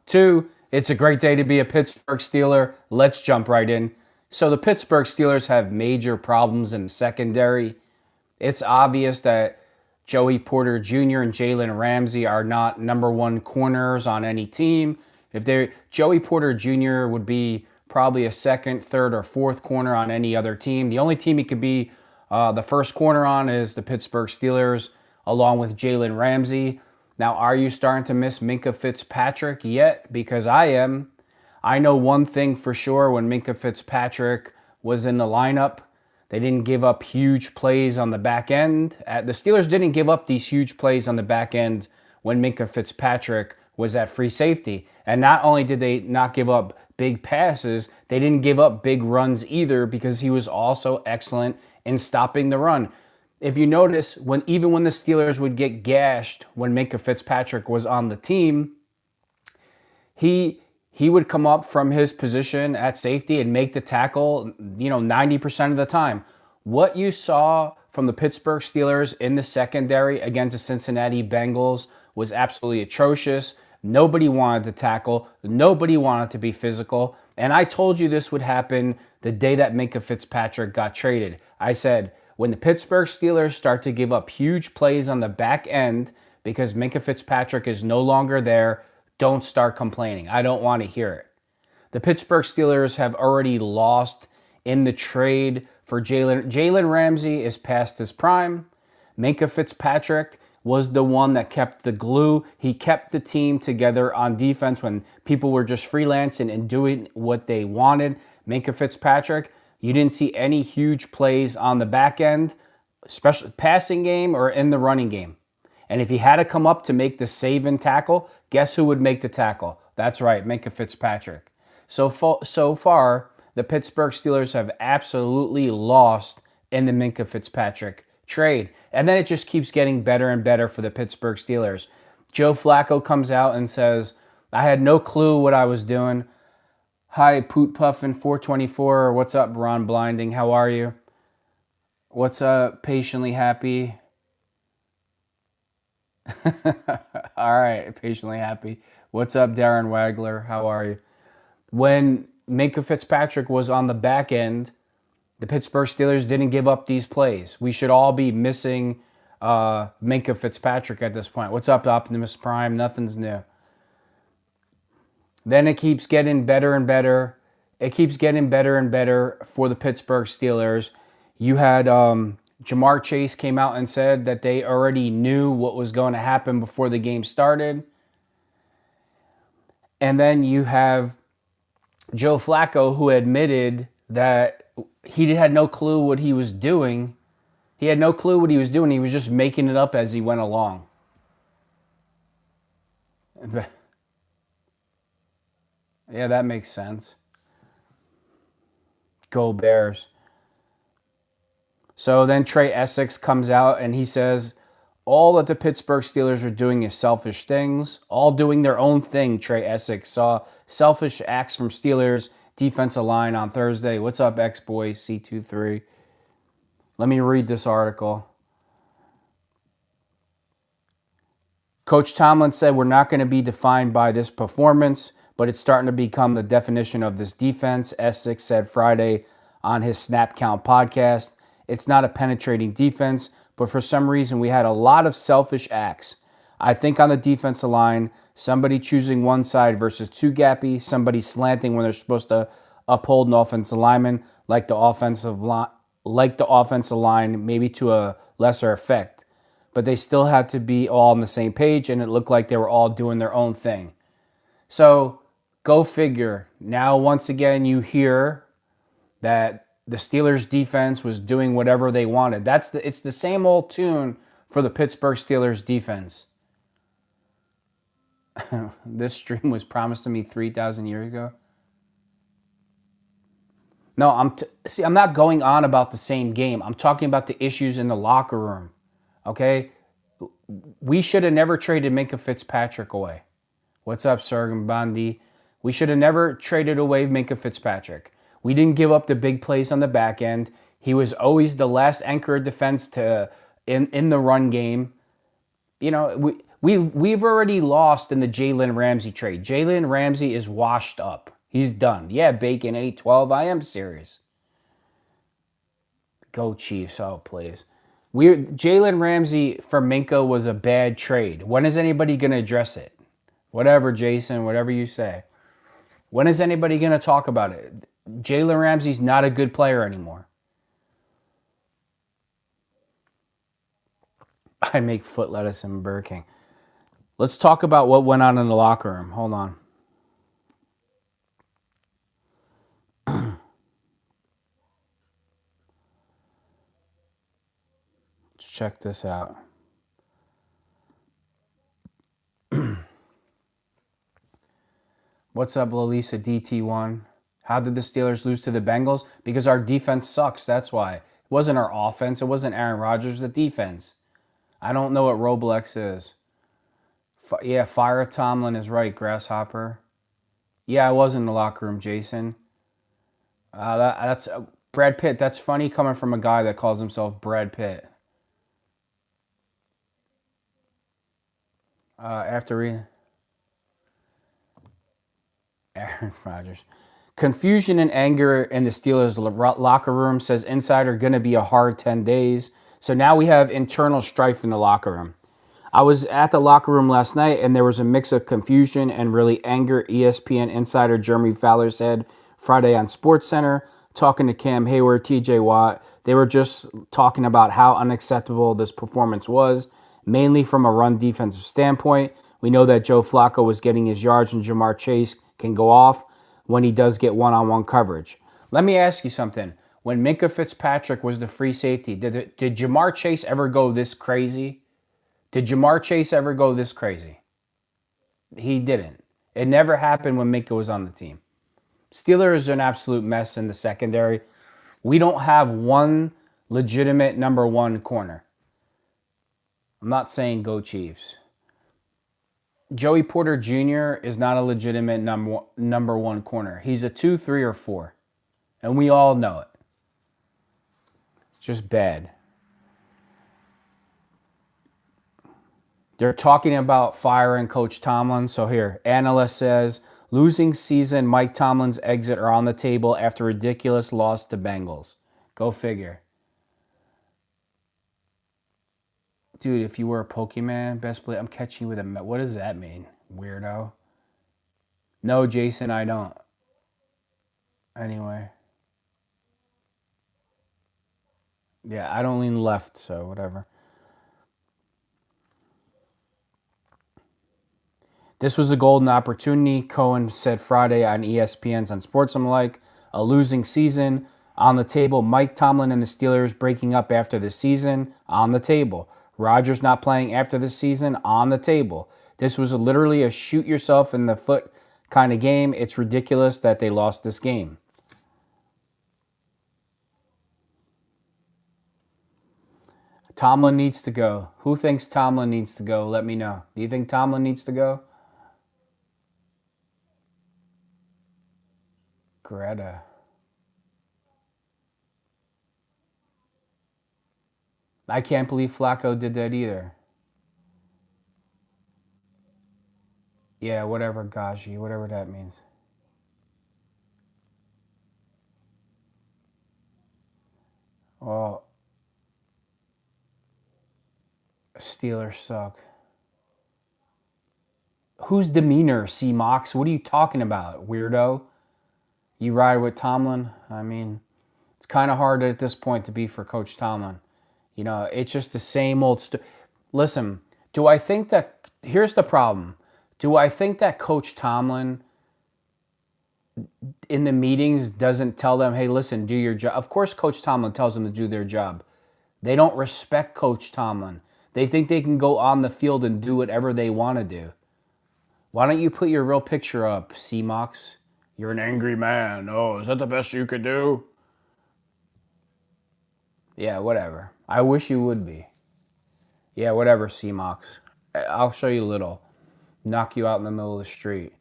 Two, it's a great day to be a Pittsburgh Steeler. Let's jump right in. So the Pittsburgh Steelers have major problems in the secondary. It's obvious that Joey Porter Jr. and Jalen Ramsey are not number one corners on any team. If they Joey Porter Jr. would be probably a second, third, or fourth corner on any other team. The only team he could be the first corner on is the Pittsburgh Steelers, along with Jalen Ramsey. Now, are you starting to miss Minkah Fitzpatrick yet? Because I am. I know one thing for sure: when Minkah Fitzpatrick was in the lineup, they didn't give up huge plays on the back end. The Steelers didn't give up these huge plays on the back end when Minkah Fitzpatrick was at free safety. And not only did they not give up big passes, they didn't give up big runs either, because he was also excellent in stopping the run. If you notice, even when the Steelers would get gashed when Minkah Fitzpatrick was on the team, he would come up from his position at safety and make the tackle, 90% of the time. What you saw from the Pittsburgh Steelers in the secondary against the Cincinnati Bengals was absolutely atrocious. Nobody wanted to tackle. Nobody wanted to be physical. And I told you this would happen the day that Minkah Fitzpatrick got traded. I said, when the Pittsburgh Steelers start to give up huge plays on the back end because Minkah Fitzpatrick is no longer there, don't start complaining. I don't want to hear it. The Pittsburgh Steelers have already lost in the trade for Jalen. Jalen Ramsey is past his prime. Minkah Fitzpatrick was the one that kept the glue. He kept the team together on defense when people were just freelancing and doing what they wanted. Minkah Fitzpatrick, you didn't see any huge plays on the back end, especially passing game or in the running game. And if he had to come up to make the save and tackle, guess who would make the tackle? That's right, Minkah Fitzpatrick. So far, the Pittsburgh Steelers have absolutely lost in the Minkah Fitzpatrick trade. And then it just keeps getting better and better for the Pittsburgh Steelers. Joe Flacco comes out and says, I had no clue what I was doing. Hi, Poot Puffin 424. What's up, Ron Blinding? How are you? What's up, Patiently Happy? All right, Patiently Happy. What's up, Darren Wagler? How are you? When Minkah Fitzpatrick was on the back end, the Pittsburgh Steelers didn't give up these plays. We should all be missing Minkah Fitzpatrick at this point. What's up, Optimus Prime? Nothing's new. Then it keeps getting better and better. It keeps getting better and better for the Pittsburgh Steelers. You had Jamar Chase came out and said that they already knew what was going to happen before the game started. And then you have Joe Flacco, who admitted that he had no clue what he was doing. He had no clue what he was doing. He was just making it up as he went along. Yeah, that makes sense. Go Bears. So then Trey Essex comes out and he says, all that the Pittsburgh Steelers are doing is selfish things, all doing their own thing. Trey Essex saw selfish acts from Steelers defensive line on Thursday. What's up, X-Boy C23? Let me read this article. Coach Tomlin said, we're not going to be defined by this performance, but it's starting to become the definition of this defense. Essex said Friday on his Snap Count podcast. It's not a penetrating defense, but for some reason we had a lot of selfish acts. I think on the defensive line, somebody choosing one side versus two gappy, somebody slanting when they're supposed to uphold an offensive lineman, like the offensive line, maybe to a lesser effect. But they still had to be all on the same page, and it looked like they were all doing their own thing. So go figure. Now, once again, you hear that the Steelers' defense was doing whatever they wanted. It's the same old tune for the Pittsburgh Steelers' defense. This stream was promised to me 3,000 years ago. No, I'm not going on about the same game. I'm talking about the issues in the locker room. Okay? We should have never traded Minkah Fitzpatrick away. What's up, Sergin Bondi? We should have never traded away Minkah Fitzpatrick. We didn't give up the big plays on the back end. He was always the last anchor of defense in the run game. You know, We've already lost in the Jalen Ramsey trade. Jalen Ramsey is washed up. He's done. Yeah, Bacon 8-12. I am serious. Go Chiefs. Oh, please. Jalen Ramsey for Minkah was a bad trade. When is anybody going to address it? Whatever, Jason, whatever you say. When is anybody going to talk about it? Jalen Ramsey's not a good player anymore. I make foot lettuce in Burger King. Let's talk about what went on in the locker room. Hold on. Let's check this out. What's up, Lalisa DT1? How did the Steelers lose to the Bengals? Because our defense sucks. That's why. It wasn't our offense. It wasn't Aaron Rodgers. The defense. I don't know what Roblex is. Yeah, Fire Tomlin is right, Grasshopper. Yeah, I was in the locker room, Jason. That's Brad Pitt. That's funny coming from a guy that calls himself Brad Pitt. After Aaron Rodgers. Confusion and anger in the Steelers locker room, says Insider, going to be a hard 10 days. So now we have internal strife in the locker room. I was at the locker room last night, and there was a mix of confusion and really anger. ESPN Insider Jeremy Fowler said Friday on SportsCenter, talking to Cam Hayward, TJ Watt. They were just talking about how unacceptable this performance was, mainly from a run defensive standpoint. We know that Joe Flacco was getting his yards, and Jamar Chase can go off when he does get one-on-one coverage. Let me ask you something. When Minkah Fitzpatrick was the free safety, did Jamar Chase ever go this crazy? Did Jamar Chase ever go this crazy? He didn't. It never happened when Minkah was on the team. Steelers are an absolute mess in the secondary. We don't have one legitimate number one corner. I'm not saying go Chiefs. Joey Porter Jr. is not a legitimate number one corner. He's a 2, 3, or 4. And we all know it. It's just bad. They're talking about firing Coach Tomlin. So here, analyst says, losing season, Mike Tomlin's exit are on the table after ridiculous loss to Bengals. Go figure. Dude, if you were a Pokemon, best play, I'm catching you with a... What does that mean, weirdo? No, Jason, I don't. Anyway. Yeah, I don't lean left, so whatever. This was a golden opportunity, Cohen said Friday on ESPN's on Sports. I'm like, a losing season on the table. Mike Tomlin and the Steelers breaking up after the season on the table. Rodgers not playing after the season on the table. This was literally a shoot yourself in the foot kind of game. It's ridiculous that they lost this game. Tomlin needs to go. Who thinks Tomlin needs to go? Let me know. Do you think Tomlin needs to go? Greta. I can't believe Flacco did that either. Yeah, whatever, Gaji, whatever that means. Well, Steelers suck. Whose demeanor, C-Mox? What are you talking about, weirdo? You ride with Tomlin? I mean, it's kind of hard at this point to be for Coach Tomlin. You know, it's just the same old Listen, do I think that... Here's the problem. Do I think that Coach Tomlin in the meetings doesn't tell them, hey, listen, do your job? Of course Coach Tomlin tells them to do their job. They don't respect Coach Tomlin. They think they can go on the field and do whatever they want to do. Why don't you put your real picture up, C-Mox? You're an angry man. Oh, is that the best you could do? Yeah, whatever. I wish you would be. Yeah, whatever, C-Mox. I'll show you a little. Knock you out in the middle of the street.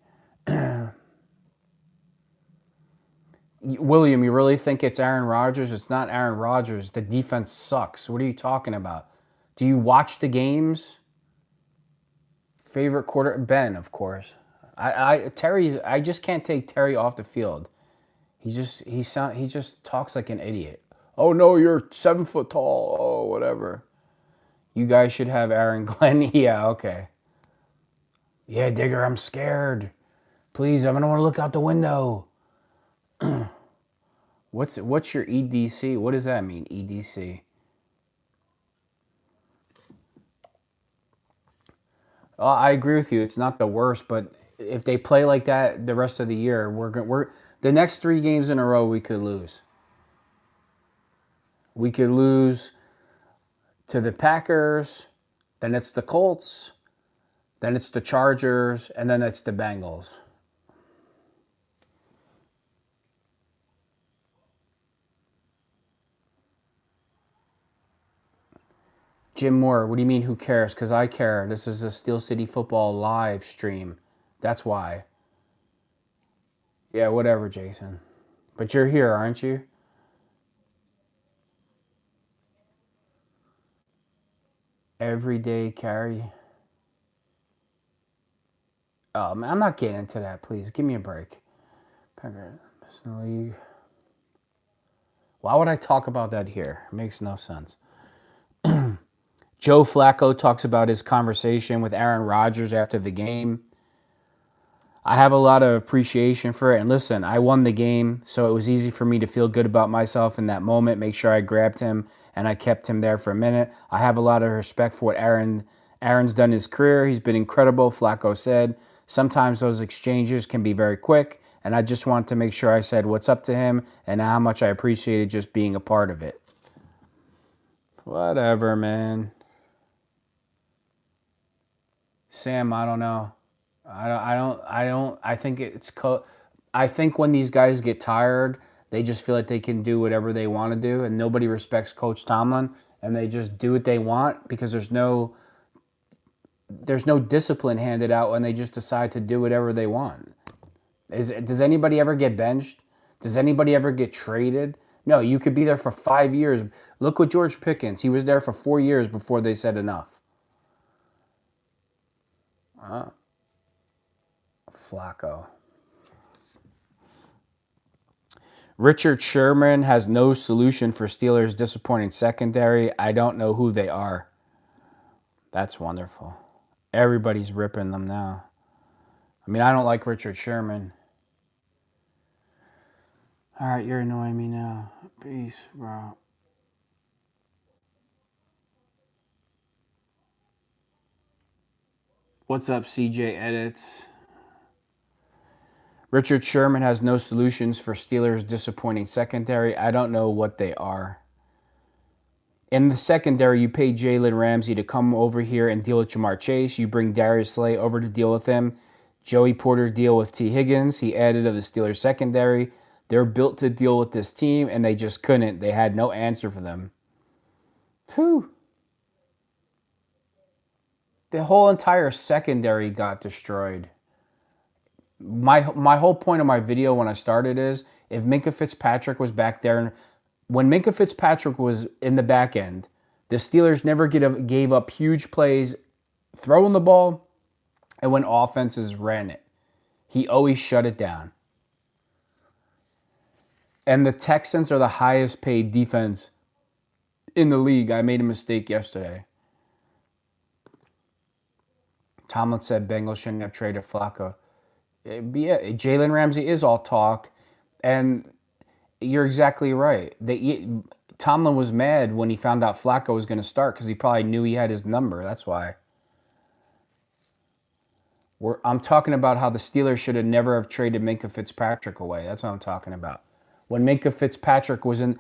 William, you really think it's Aaron Rodgers? It's not Aaron Rodgers. The defense sucks. What are you talking about? Do you watch the games? Favorite quarter, Ben, of course. I just can't take Terry off the field. He just talks like an idiot. Oh no, you're 7 foot tall. Oh, whatever. You guys should have Aaron Glenn. Yeah, okay. Yeah, Digger, I'm scared. Please, I don't want to look out the window. What's your EDC? What does that mean, EDC? I agree with you. It's not the worst, but if they play like that the rest of the year, we're the next 3 games in a row we could lose. We could lose to the Packers, then it's the Colts, then it's the Chargers, and then it's the Bengals. Jim Moore, what do you mean who cares? Because I care. This is a Steel City Football live stream. That's why. Yeah, whatever, Jason. But you're here, aren't you? Everyday carry. Oh, man, I'm not getting into that, please. Give me a break. League. Why would I talk about that here? It makes no sense. Joe Flacco talks about his conversation with Aaron Rodgers after the game. I have a lot of appreciation for it. And listen, I won the game, so it was easy for me to feel good about myself in that moment, make sure I grabbed him and I kept him there for a minute. I have a lot of respect for what Aaron's done in his career. He's been incredible, Flacco said. Sometimes those exchanges can be very quick, and I just wanted to make sure I said what's up to him and how much I appreciated just being a part of it. Whatever, man. Sam, I don't know. I think I think when these guys get tired, they just feel like they can do whatever they want to do, and nobody respects Coach Tomlin, and they just do what they want because there's no discipline handed out when they just decide to do whatever they want. Does anybody ever get benched? Does anybody ever get traded? No, you could be there for 5 years. Look what George Pickens. He was there for 4 years before they said enough. Flacco. Richard Sherman has no solution for Steelers' disappointing secondary. I don't know who they are. That's wonderful. Everybody's ripping them now. I mean, I don't like Richard Sherman. All right, you're annoying me now. Peace, bro. What's up, CJ Edits? Richard Sherman has no solutions for Steelers' disappointing secondary. I don't know what they are. In the secondary, you pay Jalen Ramsey to come over here and deal with Jamar Chase. You bring Darius Slay over to deal with him. Joey Porter deal with T. Higgins. He added to the Steelers' secondary. They're built to deal with this team, and they just couldn't. They had no answer for them. Whew. The whole entire secondary got destroyed. My whole point of my video when I started is if Minkah Fitzpatrick was back there, when Minkah Fitzpatrick was in the back end, the Steelers never gave up huge plays throwing the ball, and when offenses ran it, he always shut it down. And the Texans are the highest paid defense in the league. I made a mistake yesterday. Tomlin said Bengals shouldn't have traded Flacco. Yeah, Jalen Ramsey is all talk, and you're exactly right. Tomlin was mad when he found out Flacco was going to start because he probably knew he had his number. That's why. I'm talking about how the Steelers should have never have traded Minkah Fitzpatrick away. That's what I'm talking about. When Minkah Fitzpatrick was in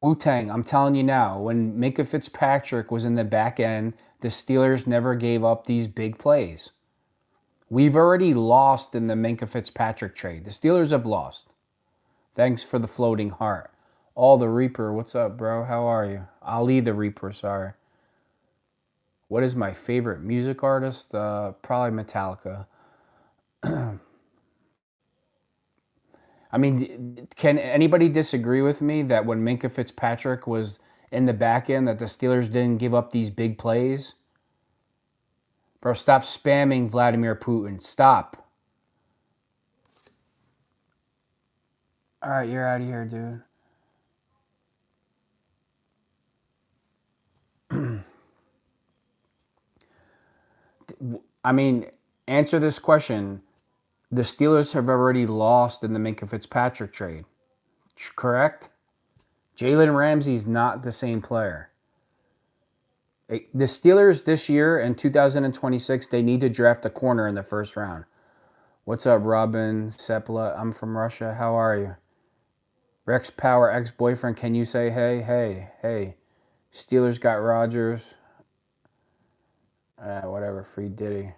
Wu-Tang, I'm telling you now, when Minkah Fitzpatrick was in the back end, the Steelers never gave up these big plays. We've already lost in the Minkah Fitzpatrick trade. The Steelers have lost. Thanks for the floating heart. All the Reaper, what's up, bro? How are you? Ali the Reaper, sorry. What is my favorite music artist? Probably Metallica. I mean, can anybody disagree with me that when Minkah Fitzpatrick was in the back end that the Steelers didn't give up these big plays? Bro, stop spamming Vladimir Putin. Stop. All right, you're out of here, dude. I mean, answer this question. The Steelers have already lost in the Minkah Fitzpatrick trade. Correct? Jalen Ramsey's not the same player. The Steelers this year in 2026, they need to draft a corner in the first round. What's up, Robin Sepla? I'm from Russia. How are you? Rex Power, ex-boyfriend. Can you say hey, hey, hey? Steelers got Rodgers. Whatever, free Diddy.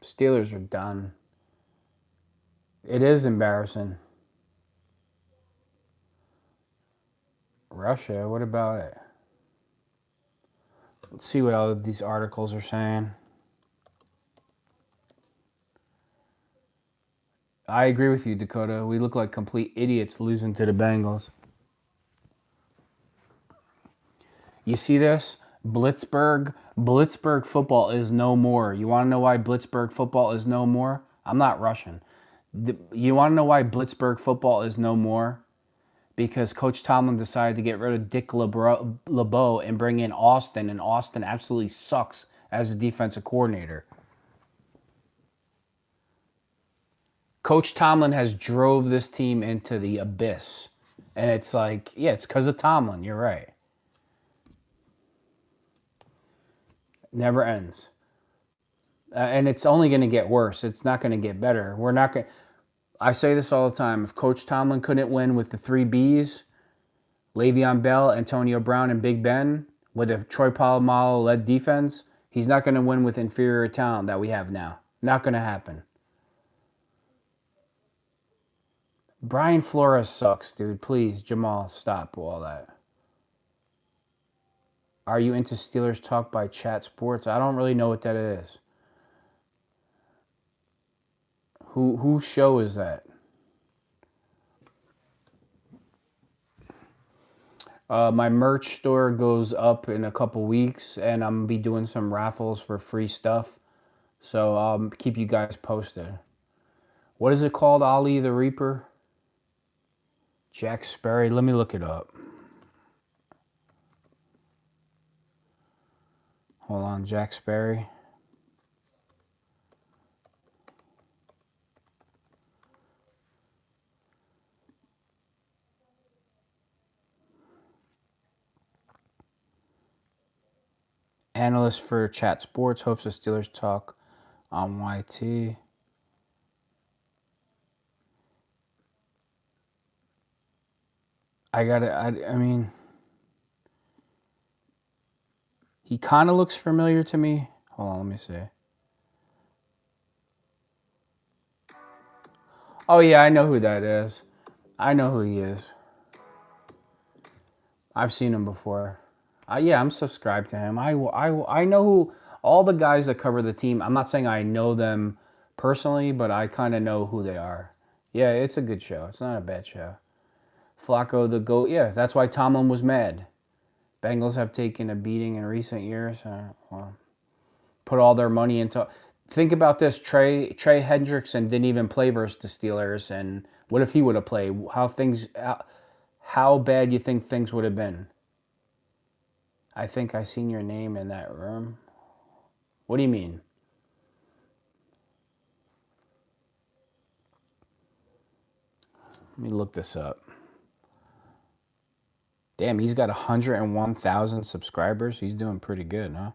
Steelers are done. It is embarrassing. Russia, what about it? Let's see what all of these articles are saying. I agree with you, Dakota. We look like complete idiots losing to the Bengals. You see this? Blitzburg football is no more. You want to know why Blitzburg football is no more? I'm not Russian. You want to know why Blitzburg football is no more? Because Coach Tomlin decided to get rid of Dick LeBeau and bring in Austin, and Austin absolutely sucks as a defensive coordinator. Coach Tomlin has drove this team into the abyss. And it's like, yeah, it's because of Tomlin. You're right. Never ends. And it's only going to get worse. It's not going to get better. We're not going. I say this all the time. If Coach Tomlin couldn't win with the three Bs, Le'Veon Bell, Antonio Brown, and Big Ben, with a Troy Polamalu-led defense, he's not going to win with inferior talent that we have now. Not going to happen. Brian Flores sucks, dude. Please, Jamal, stop all that. Are you into Steelers Talk by Chat Sports? I don't really know what that is. Whose show is that? My merch store goes up in a couple weeks, and I'm going to be doing some raffles for free stuff. So I'll keep you guys posted. What is it called, Ali the Reaper? Jack Sperry? Let me look it up. Hold on, Jack Sperry. Analyst for Chat Sports, hosts of Steelers Talk on YT. I mean, he kind of looks familiar to me. Hold on, let me see. Oh, yeah, I know who that is. I know who he is. I've seen him before. Yeah, I'm subscribed to him. I know who all the guys that cover the team. I'm not saying I know them personally, but I kind of know who they are. Yeah, it's a good show. It's not a bad show. Flacco the GOAT. Yeah, that's why Tomlin was mad. Bengals have taken a beating in recent years. Well, put all their money into. Think about this. Trey Hendrickson didn't even play versus the Steelers, and what if he would have played? How bad you think things would have been? I think I seen your name in that room. What do you mean? Let me look this up. Damn, he's got 101,000 subscribers. He's doing pretty good, huh?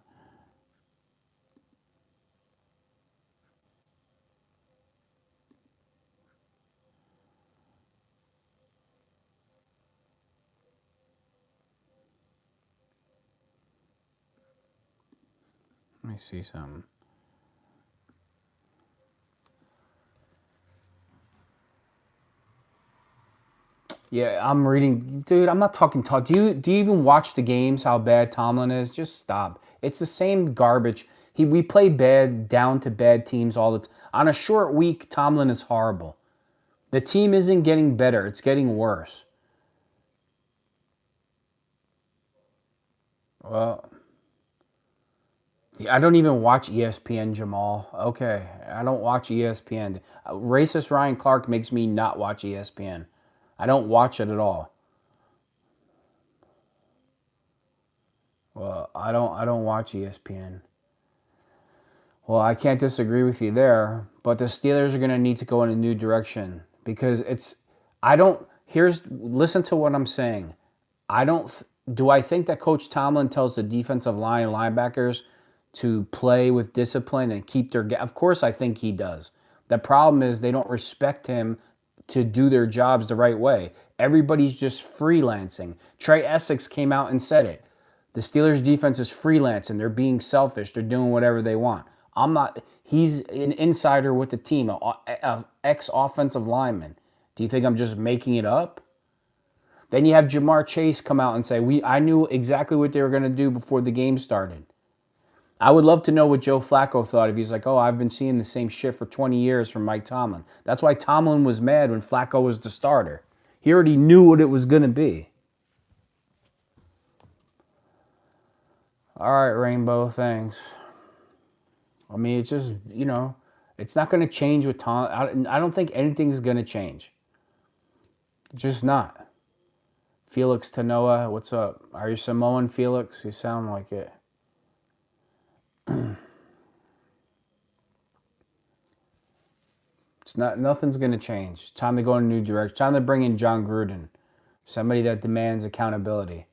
Let me see something. Yeah, I'm reading. Dude, I'm not talking talk. Do you even watch the games, how bad Tomlin is? Just stop. It's the same garbage. We play bad, down to bad teams all the time. On a short week, Tomlin is horrible. The team isn't getting better. It's getting worse. Well, I don't even watch ESPN, Jamal. Okay, I don't watch ESPN. Racist Ryan Clark makes me not watch ESPN. I don't watch it at all. Well, I don't watch ESPN. Well, I can't disagree with you there, but the Steelers are going to need to go in a new direction because I don't here's listen to what I'm saying. I don't do I think that Coach Tomlin tells the defensive line and linebackers to play with discipline and keep their of course I think he does. The problem is they don't respect him to do their jobs the right way. Everybody's just freelancing. Trey Essex came out and said it. The Steelers defense is freelancing. They're being selfish. They're doing whatever they want. I'm not. He's an insider with the team, a ex-offensive lineman. Do you think I'm just making it up? Then you have Jamar Chase come out and say, I knew exactly what they were going to do before the game started. I would love to know what Joe Flacco thought if he's like, oh, I've been seeing the same shit for 20 years from Mike Tomlin. That's why Tomlin was mad when Flacco was the starter. He already knew what it was going to be. All right, Rainbow, thanks. I mean, it's just, it's not going to change with Tom. I don't think anything's going to change. It's just not. Felix Tanoa, what's up? Are you Samoan, Felix? You sound like it. Nothing's going to change. Time to go in a new direction. Time to bring in John Gruden, somebody that demands accountability.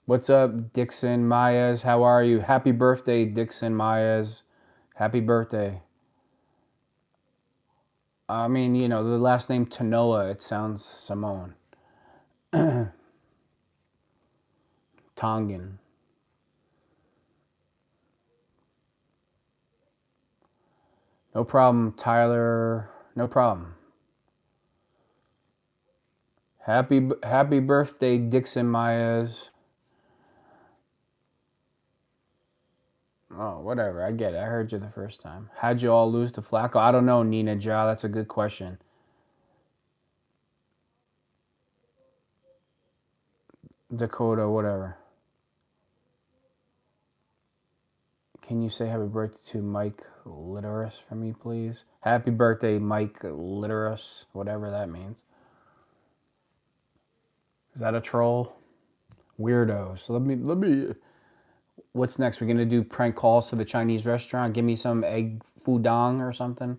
What's up, Dixon Maez? How are you? Happy birthday, Dixon Maez. Happy birthday. I mean, the last name Tanoa, it sounds Samoan. Tongan. No problem, Tyler. No problem. Happy birthday, Dixon Maez. Oh, whatever. I get it. I heard you the first time. How'd you all lose to Flacco? I don't know, Nina Ja. That's a good question. Dakota, whatever. Can you say happy birthday to Mike Litterus for me, please? Happy birthday, Mike Litterus, whatever that means. Is that a troll? Weirdo. So let me. What's next? We're gonna do prank calls to the Chinese restaurant. Give me some egg fudong or something.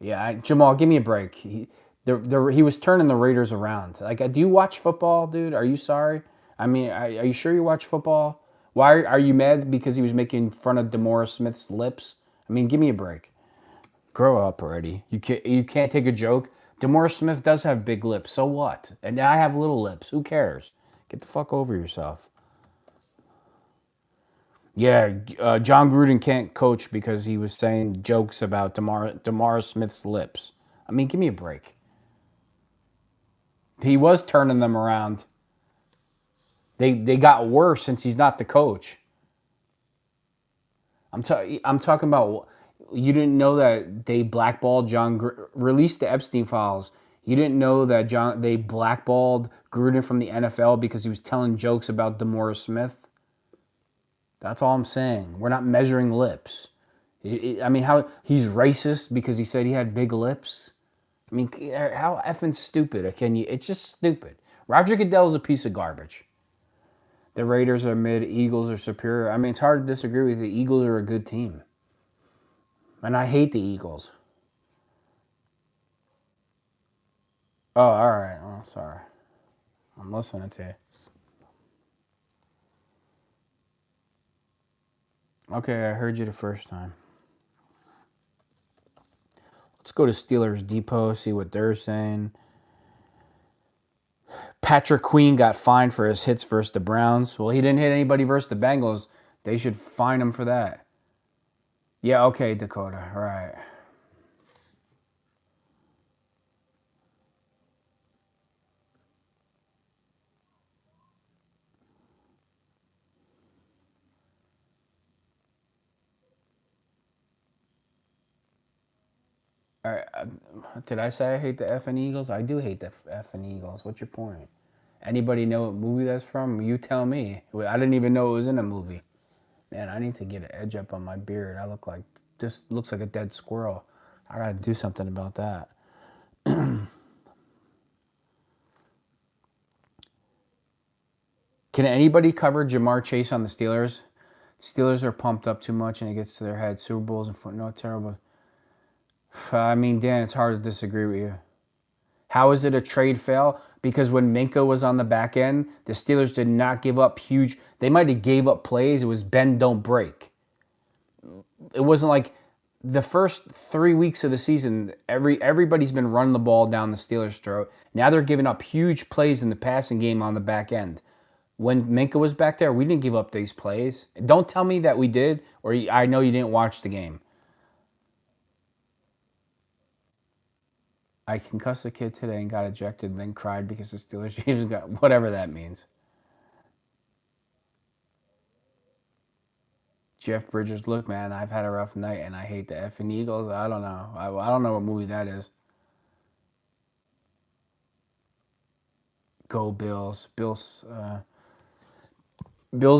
Yeah, Jamal, give me a break. He was turning the Raiders around. Like, do you watch football, dude? Are you sorry? I mean, are you sure you watch football? Why are you mad because he was making fun of DeMaurice Smith's lips? I mean, give me a break. Grow up already. You can't take a joke. DeMaurice Smith does have big lips. So what? And I have little lips. Who cares? Get the fuck over yourself. Yeah, John Gruden can't coach because he was saying jokes about DeMaurice Smith's lips. I mean, give me a break. He was turning them around. They got worse since he's not the coach. I'm talking about you didn't know that they blackballed released the Epstein files. You didn't know that they blackballed Gruden from the NFL because he was telling jokes about DeMaurice Smith. That's all I'm saying. We're not measuring lips. I mean, how he's racist because he said he had big lips. I mean, how effing stupid can you? It's just stupid. Roger Goodell's a piece of garbage. The Raiders are mid, Eagles are superior. I mean, it's hard to disagree with the Eagles are a good team. And I hate the Eagles. Oh, all right. Oh, sorry. I'm listening to you. Okay, I heard you the first time. Let's go to Steelers Depot, see what they're saying. Patrick Queen got fined for his hits versus the Browns. Well, he didn't hit anybody versus the Bengals. They should fine him for that. Yeah, okay, Dakota. All right. Did I say I hate the effing Eagles? I do hate the effing Eagles. What's your point? Anybody know what movie that's from? You tell me. I didn't even know it was in a movie. Man, I need to get an edge up on my beard. This looks like a dead squirrel. I gotta do something about that. Can anybody cover Jamar Chase on the Steelers? Steelers are pumped up too much and it gets to their head. Super Bowls and foot, no terrible. I mean, Dan, it's hard to disagree with you. How is it a trade fail? Because when Minkah was on the back end, the Steelers did not give up huge. They might have gave up plays. It was bend, don't break. It wasn't like the first 3 weeks of the season, everybody's been running the ball down the Steelers' throat. Now they're giving up huge plays in the passing game on the back end. When Minkah was back there, we didn't give up these plays. Don't tell me that we did, or I know you didn't watch the game. I concussed a kid today and got ejected and then cried because the Steelers even got whatever that means. Jeff Bridges, look, man, I've had a rough night and I hate the effing Eagles. I don't know. I don't know what movie that is. Go Bills. Bills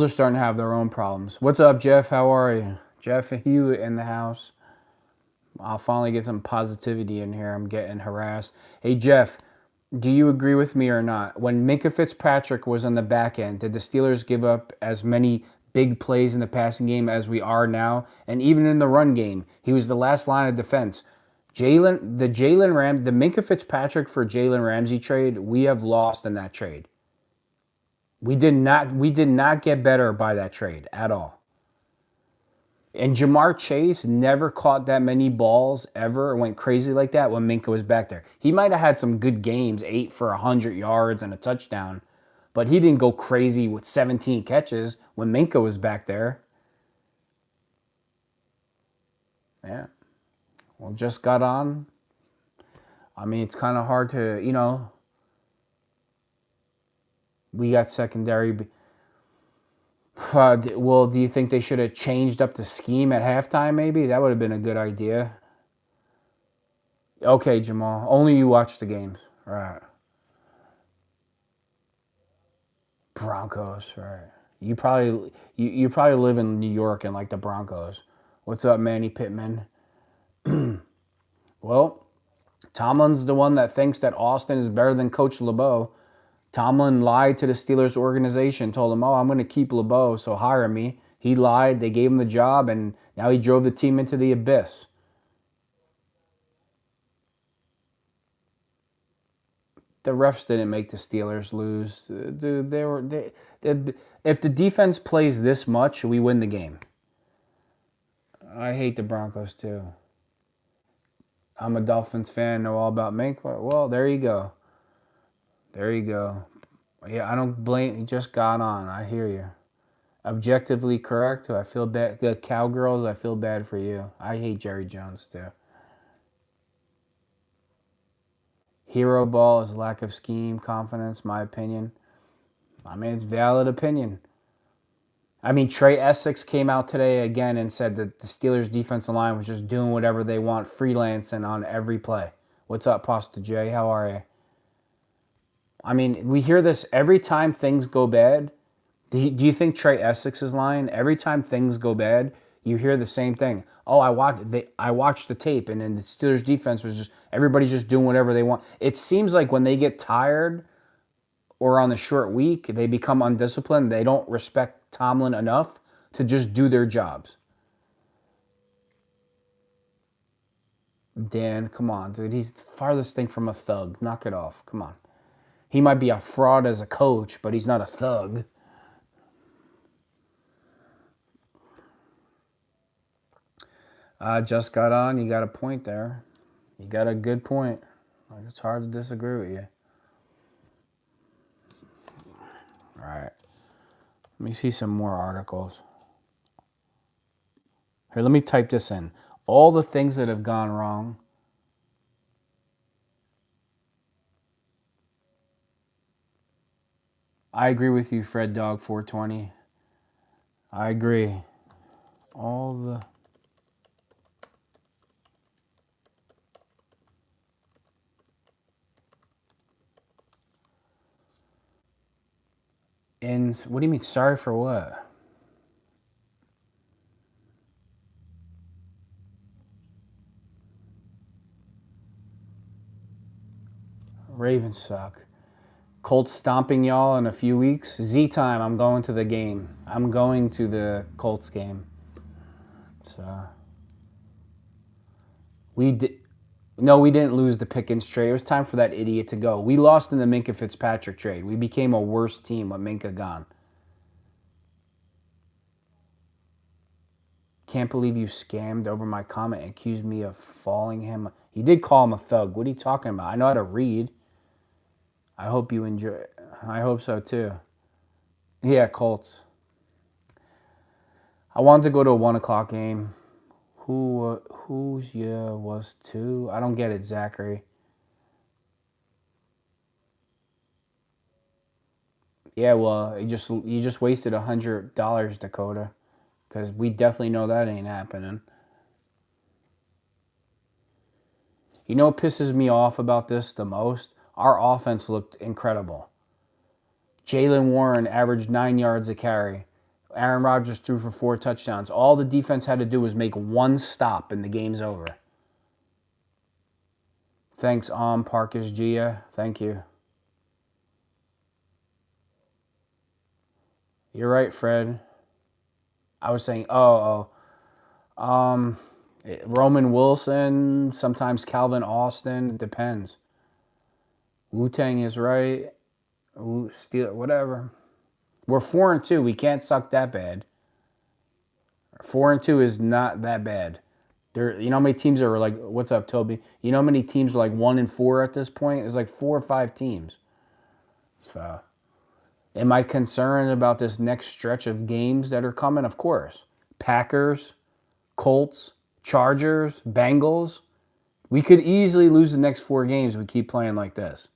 are starting to have their own problems. What's up, Jeff? How are you? Jeff Hewitt in the house. I'll finally get some positivity in here. I'm getting harassed. Hey, Jeff, do you agree with me or not? When Minkah Fitzpatrick was on the back end, did the Steelers give up as many big plays in the passing game as we are now? And even in the run game, he was the last line of defense. The Minkah Fitzpatrick for Jalen Ramsey trade, we have lost in that trade. We did not get better by that trade at all. And Jamar Chase never caught that many balls ever or went crazy like that when Minkah was back there. He might have had some good games, 8 for 100 yards and a touchdown, but he didn't go crazy with 17 catches when Minkah was back there. Yeah. Well, just got on. I mean, it's kind of hard to, we got secondary. Well, do you think they should have changed up the scheme at halftime maybe? That would have been a good idea. Okay, Jamal. Only you watch the games. Right. Broncos, right. You probably live in New York and like the Broncos. What's up, Manny Pittman? Well, Tomlin's the one that thinks that Austin is better than Coach LeBeau. Tomlin lied to the Steelers organization, told them, I'm going to keep LeBeau, so hire me. He lied, they gave him the job, and now he drove the team into the abyss. The refs didn't make the Steelers lose. Dude, if the defense plays this much, we win the game. I hate the Broncos too. I'm a Dolphins fan, know all about Minkah. Well, there you go. There you go. Yeah, I don't blame. You just got on. I hear you. Objectively correct. I feel bad. The Cowgirls, I feel bad for you. I hate Jerry Jones too. Hero ball is lack of scheme, confidence, my opinion. I mean, it's valid opinion. I mean, Trey Essex came out today again and said that the Steelers' defensive line was just doing whatever they want, freelancing on every play. What's up, Pasta J? How are you? I mean, we hear this every time things go bad. Do you think Trey Essex is lying? Every time things go bad, you hear the same thing. Oh, I watched the tape, and then the Steelers' defense was just everybody's just doing whatever they want. It seems like when they get tired or on the short week, they become undisciplined. They don't respect Tomlin enough to just do their jobs. Dan, come on, dude. He's the farthest thing from a thug. Knock it off. Come on. He might be a fraud as a coach, but he's not a thug. Just got on. You got a point there. You got a good point. It's hard to disagree with you. All right. Let me see some more articles. Here, let me type this in. All the things that have gone wrong. I agree with you, Fred Dog 420. I agree. All the... And what do you mean, sorry for what? Ravens suck. Colts stomping y'all in a few weeks. Z time, I'm going to the game. I'm going to the Colts game. So we did. No, we didn't lose the Pickens trade. It was time for that idiot to go. We lost in the Minkah Fitzpatrick trade. We became a worse team with Minkah gone. Can't believe you scammed over my comment and accused me of falling him. You did call him a thug. What are you talking about? I know how to read. I hope you enjoy. I hope so too. Yeah, Colts. I wanted to go to a 1 o'clock game. Whose yeah was two? I don't get it, Zachary. Yeah, well, you just wasted $100, Dakota, because we definitely know that ain't happening. You know what pisses me off about this the most? Our offense looked incredible. Jalen Warren averaged 9 yards a carry. Aaron Rodgers threw for 4 touchdowns. All the defense had to do was make one stop and the game's over. Thanks, Parkers Gia. Thank you. You're right, Fred. I was saying, Roman Wilson, sometimes Calvin Austin. It depends. Wu-Tang is right. Steel, whatever. We're 4-2. We can't suck that bad. 4-2 is not that bad. You know how many teams are like? What's up, Toby? You know how many teams are like 1-4 at this point? There's like 4 or 5 teams. So, am I concerned about this next stretch of games that are coming? Of course. Packers, Colts, Chargers, Bengals. We could easily lose the next 4 games if we keep playing like this.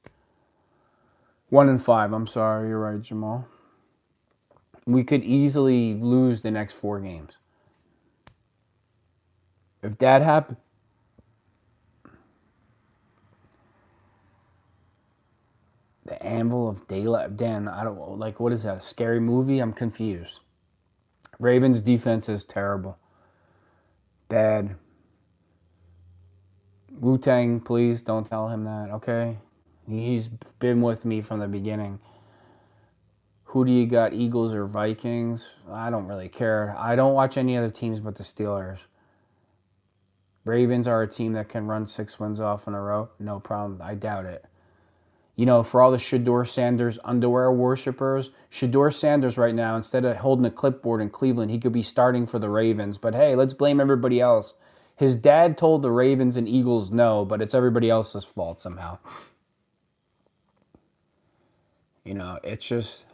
1-5. I'm sorry. You're right, Jamal. We could easily lose the next 4 games. If that happened, the Anvil of Daylight. Dan, I don't like. What is that? A scary movie? I'm confused. Ravens defense is terrible. Bad. Wu-Tang, please don't tell him that, okay? He's been with me from the beginning. Who do you got, Eagles or Vikings? I don't really care. I don't watch any other teams but the Steelers. Ravens are a team that can run 6 wins off in a row. No problem. I doubt it. You know, for all the Shador Sanders underwear worshippers, Shador Sanders right now, instead of holding a clipboard in Cleveland, he could be starting for the Ravens. But hey, let's blame everybody else. His dad told the Ravens and Eagles no, but it's everybody else's fault somehow. You know, it's just...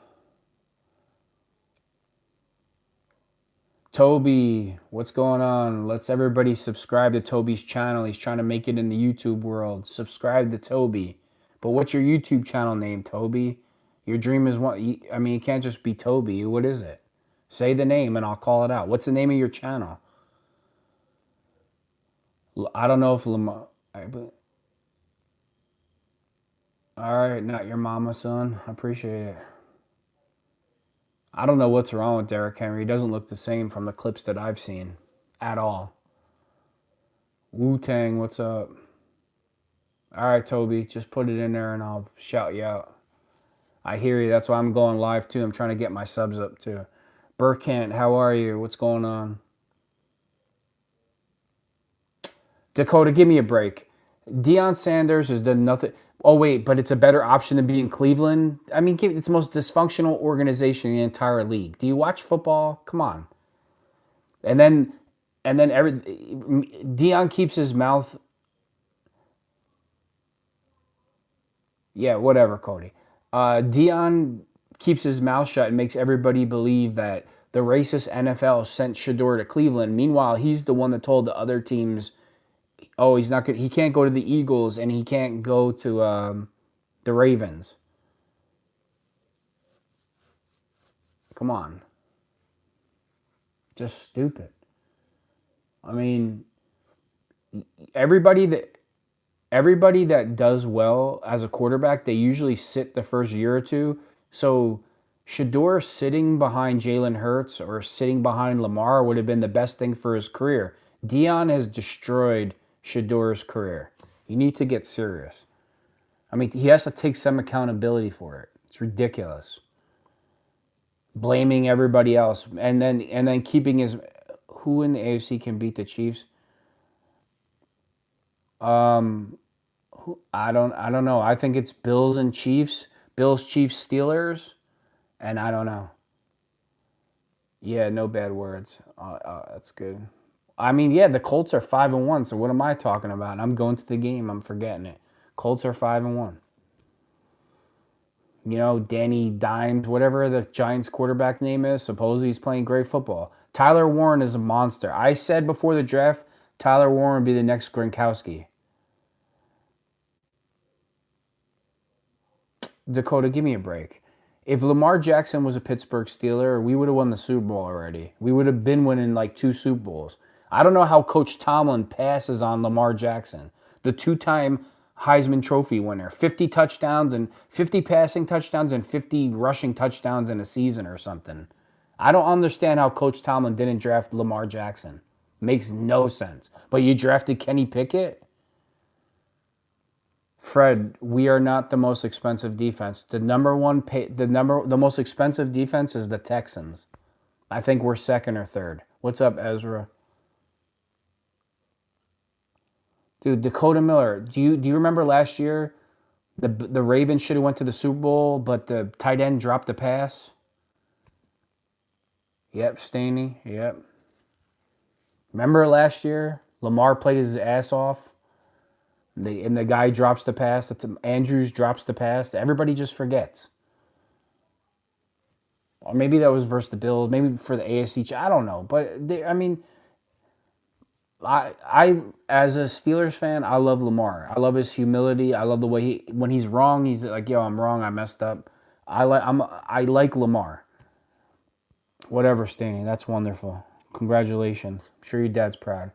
Toby, what's going on? Let's everybody subscribe to Toby's channel. He's trying to make it in the YouTube world. Subscribe to Toby. But what's your YouTube channel name, Toby? Your dream is what? I mean, it can't just be Toby. What is it? Say the name and I'll call it out. What's the name of your channel? I don't know if Lamar... All right, not your mama, son. I appreciate it. I don't know what's wrong with Derrick Henry. He doesn't look the same from the clips that I've seen at all. Wu-Tang, what's up? All right, Toby, just put it in there and I'll shout you out. I hear you. That's why I'm going live too. I'm trying to get my subs up too. Burkant, how are you? What's going on? Dakota, give me a break. Deion Sanders has done nothing. Oh, wait, but it's a better option than being in Cleveland? I mean, it's the most dysfunctional organization in the entire league. Do you watch football? Come on. And then Deion keeps his mouth... Yeah, whatever, Cody. Deion keeps his mouth shut and makes everybody believe that the racist NFL sent Shador to Cleveland. Meanwhile, he's the one that told the other teams, oh, he's not good. He can't go to the Eagles and he can't go to the Ravens. Come on. Just stupid. I mean, everybody that does well as a quarterback, they usually sit the first year or two. So Shador sitting behind Jalen Hurts or sitting behind Lamar would have been the best thing for his career. Dion has destroyed Shador's career. You need to get serious. I mean, he has to take some accountability for it. It's ridiculous. Blaming everybody else and then keeping his who in the AFC can beat the Chiefs? Um I don't know. I think it's Bills and Chiefs. Bills, Chiefs, Steelers, and I don't know. Yeah, no bad words. That's good. I mean, yeah, the Colts are 5-1. So what am I talking about? I'm going to the game. I'm forgetting it. Colts are 5-1. You know, Danny Dimes, whatever the Giants quarterback name is, supposedly he's playing great football. Tyler Warren is a monster. I said before the draft, Tyler Warren would be the next Gronkowski. Dakota, give me a break. If Lamar Jackson was a Pittsburgh Steeler, we would have won the Super Bowl already. We would have been winning like 2 Super Bowls. I don't know how Coach Tomlin passes on Lamar Jackson, the two-time Heisman Trophy winner, 50 touchdowns and 50 passing touchdowns and 50 rushing touchdowns in a season or something. I don't understand how Coach Tomlin didn't draft Lamar Jackson. Makes no sense. But you drafted Kenny Pickett? Fred, we are not the most expensive defense. The most expensive defense is the Texans. I think we're second or third. What's up, Ezra? Dude, Dakota Miller. Do you remember last year the Ravens should have went to the Super Bowl, but the tight end dropped the pass? Yep, Staney. Yep. Remember last year? Lamar played his ass off. And the guy drops the pass. Andrews drops the pass. Everybody just forgets. Or maybe that was versus the Bills. Maybe for the AFC. I don't know. But I mean, I as a Steelers fan, I love Lamar. I love his humility. I love the way when he's wrong, he's like, "Yo, I'm wrong. I messed up." I like Lamar. Whatever, Stanley. That's wonderful. Congratulations. I'm sure your dad's proud.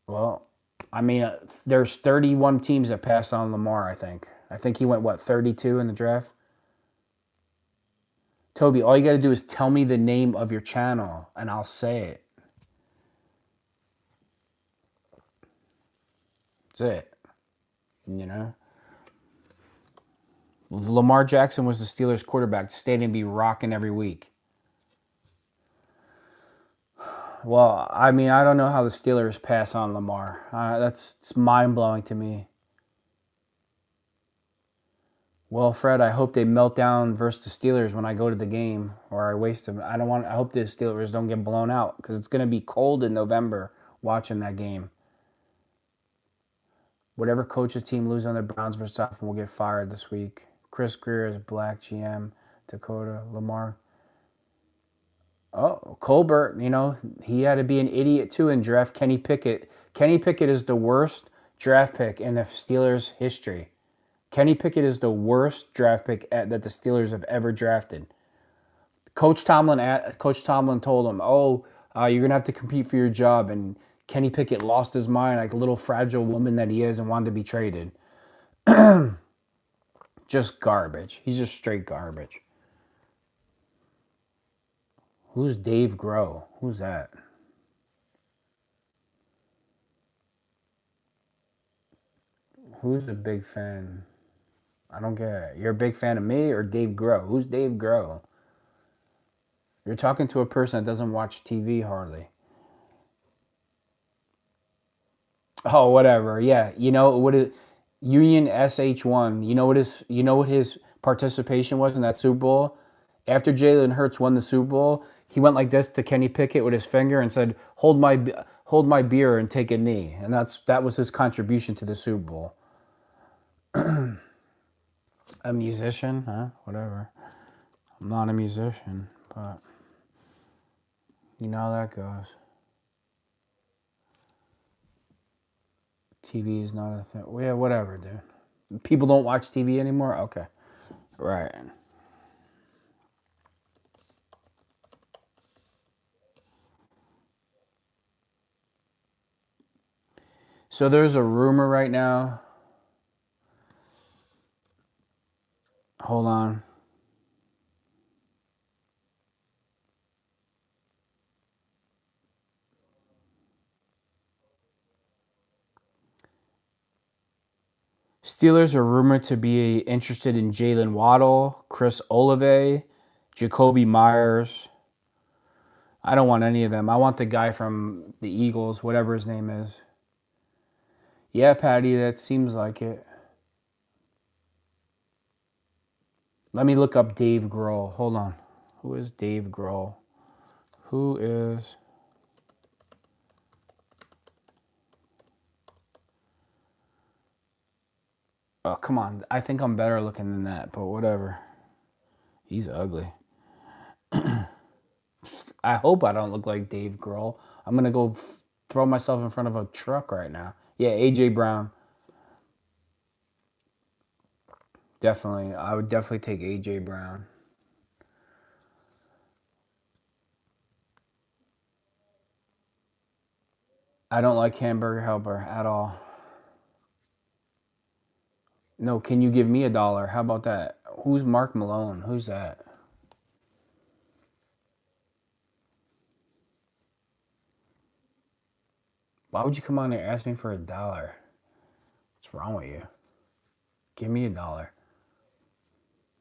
Well, I mean, there's 31 teams that passed on Lamar, I think. I think he went, what, 32 in the draft? Toby, all you got to do is tell me the name of your channel, and I'll say it. That's it. You know? If Lamar Jackson was the Steelers quarterback, the stadium be rocking every week. Well, I mean, I don't know how the Steelers pass on Lamar. It's mind-blowing to me. Well, Fred, I hope they melt down versus the Steelers when I go to the game, or I waste them. I hope the Steelers don't get blown out because it's going to be cold in November watching that game. Whatever coach's team loses on the Browns versus Dolphins will get fired this week. Chris Greer is black GM. Dakota Lamar. Oh, Colbert, he had to be an idiot too and draft Kenny Pickett. Kenny Pickett is the worst draft pick in the Steelers' history. Kenny Pickett is the worst draft pick that the Steelers have ever drafted. Coach Tomlin told him, "Oh, you're gonna have to compete for your job," and Kenny Pickett lost his mind like a little fragile woman that he is and wanted to be traded. Just garbage. He's just straight garbage. Who's Dave Grohl? Who's that? Who's a big fan? I don't get it. You're a big fan of me or Dave Grohl? Who's Dave Grohl? You're talking to a person that doesn't watch TV hardly. Oh, whatever. Yeah, what is Union SH1? You know what his participation was in that Super Bowl? After Jalen Hurts won the Super Bowl, he went like this to Kenny Pickett with his finger and said, hold my beer and take a knee." And that was his contribution to the Super Bowl. A musician, huh? Whatever. I'm not a musician, but you know how that goes. TV is not a thing. Well, yeah, whatever, dude. People don't watch TV anymore? Okay. Right. So there's a rumor right now. Hold on. Steelers are rumored to be interested in Jalen Waddle, Chris Olave, Jacoby Myers. I don't want any of them. I want the guy from the Eagles, whatever his name is. Yeah, Patty, that seems like it. Let me look up Dave Grohl. Hold on. Who is Dave Grohl? Who is... Oh, come on. I think I'm better looking than that, but whatever. He's ugly. I hope I don't look like Dave Grohl. I'm going to go throw myself in front of a truck right now. Yeah, A.J. Brown. Definitely. I would definitely take A.J. Brown. I don't like Hamburger Helper at all. No, can you give me $1? How about that? Who's Mark Malone? Who's that? Why would you come on here and ask me for $1? What's wrong with you? Give me $1.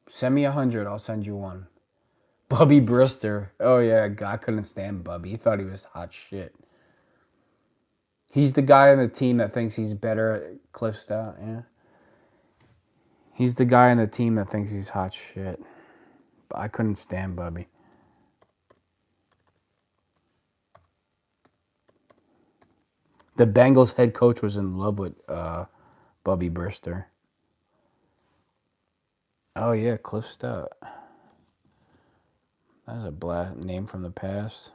Send me 100. I'll send you one. Bubby Brister. Oh yeah, I couldn't stand Bubby. He thought he was hot shit. He's the guy on the team that thinks he's better at Cliff Stout. Yeah. He's the guy on the team that thinks he's hot shit. But I couldn't stand Bubby. The Bengals head coach was in love with Bubby Brister. Oh yeah, Cliff Stout. That's a name from the past.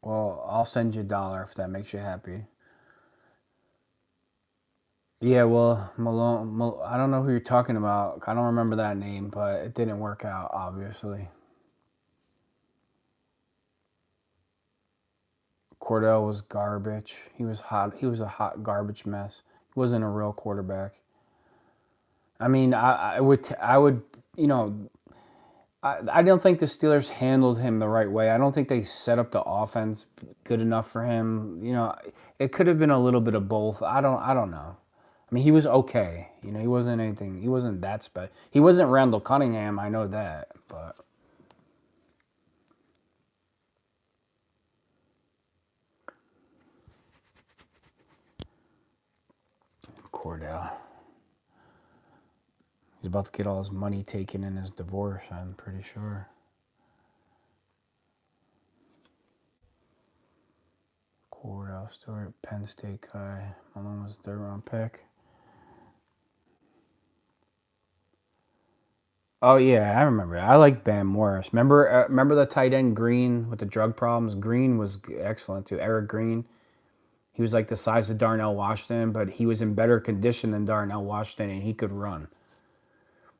Well, I'll send you $1 if that makes you happy. Yeah, well, Malone, I don't know who you're talking about. I don't remember that name, but it didn't work out, obviously. Cordell was garbage. He was hot. He was a hot garbage mess. He wasn't a real quarterback. I mean, I would, you know, I don't think the Steelers handled him the right way. I don't think they set up the offense good enough for him. You know, it could have been a little bit of both. I don't know. I mean, he was okay. You know, he wasn't anything. He wasn't that special. He wasn't Randall Cunningham. I know that, but Cordell. He's about to get all his money taken in his divorce, I'm pretty sure. Cordell Stewart, Penn State guy. Malone was third round pick. Oh yeah, I remember. I like Bam Morris. Remember the tight end Green with the drug problems. Green was excellent too. Eric Green. He was like the size of Darnell Washington, but he was in better condition than Darnell Washington, and he could run.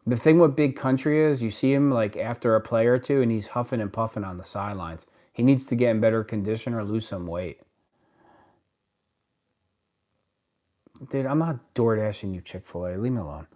The thing with Big Country is you see him like after a play or two, and he's huffing and puffing on the sidelines. He needs to get in better condition or lose some weight. Dude, I'm not door dashing you Chick-fil-A. Leave me alone.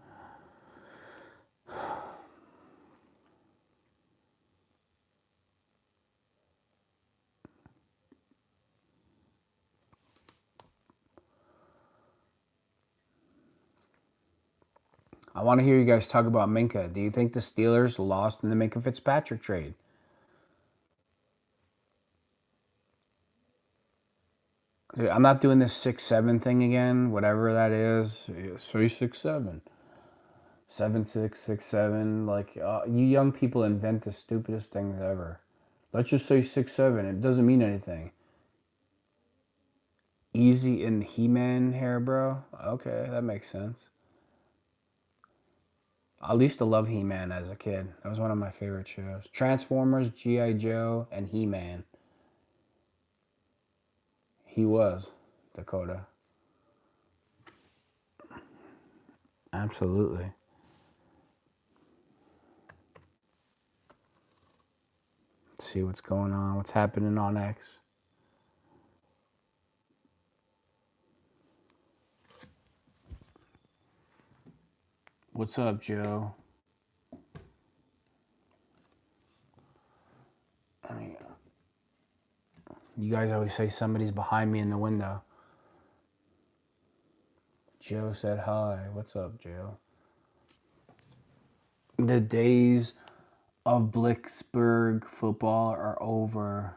I want to hear you guys talk about Minkah. Do you think the Steelers lost in the Minkah Fitzpatrick trade? Dude, I'm not doing this 6'7" thing again, whatever that is. Say 6'7". 7'6", 6'7". Like, you young people invent the stupidest things ever. Let's just say 6'7". It doesn't mean anything. Easy in He-Man hair, bro? Okay, that makes sense. I used to love He-Man as a kid. That was one of my favorite shows. Transformers, G.I. Joe, and He-Man. He was Dakota. Absolutely. Let's see what's going on. What's happening on X? What's up, Joe? I mean, you guys always say somebody's behind me in the window. Joe said hi. What's up, Joe? The days of Blitzburg football are over.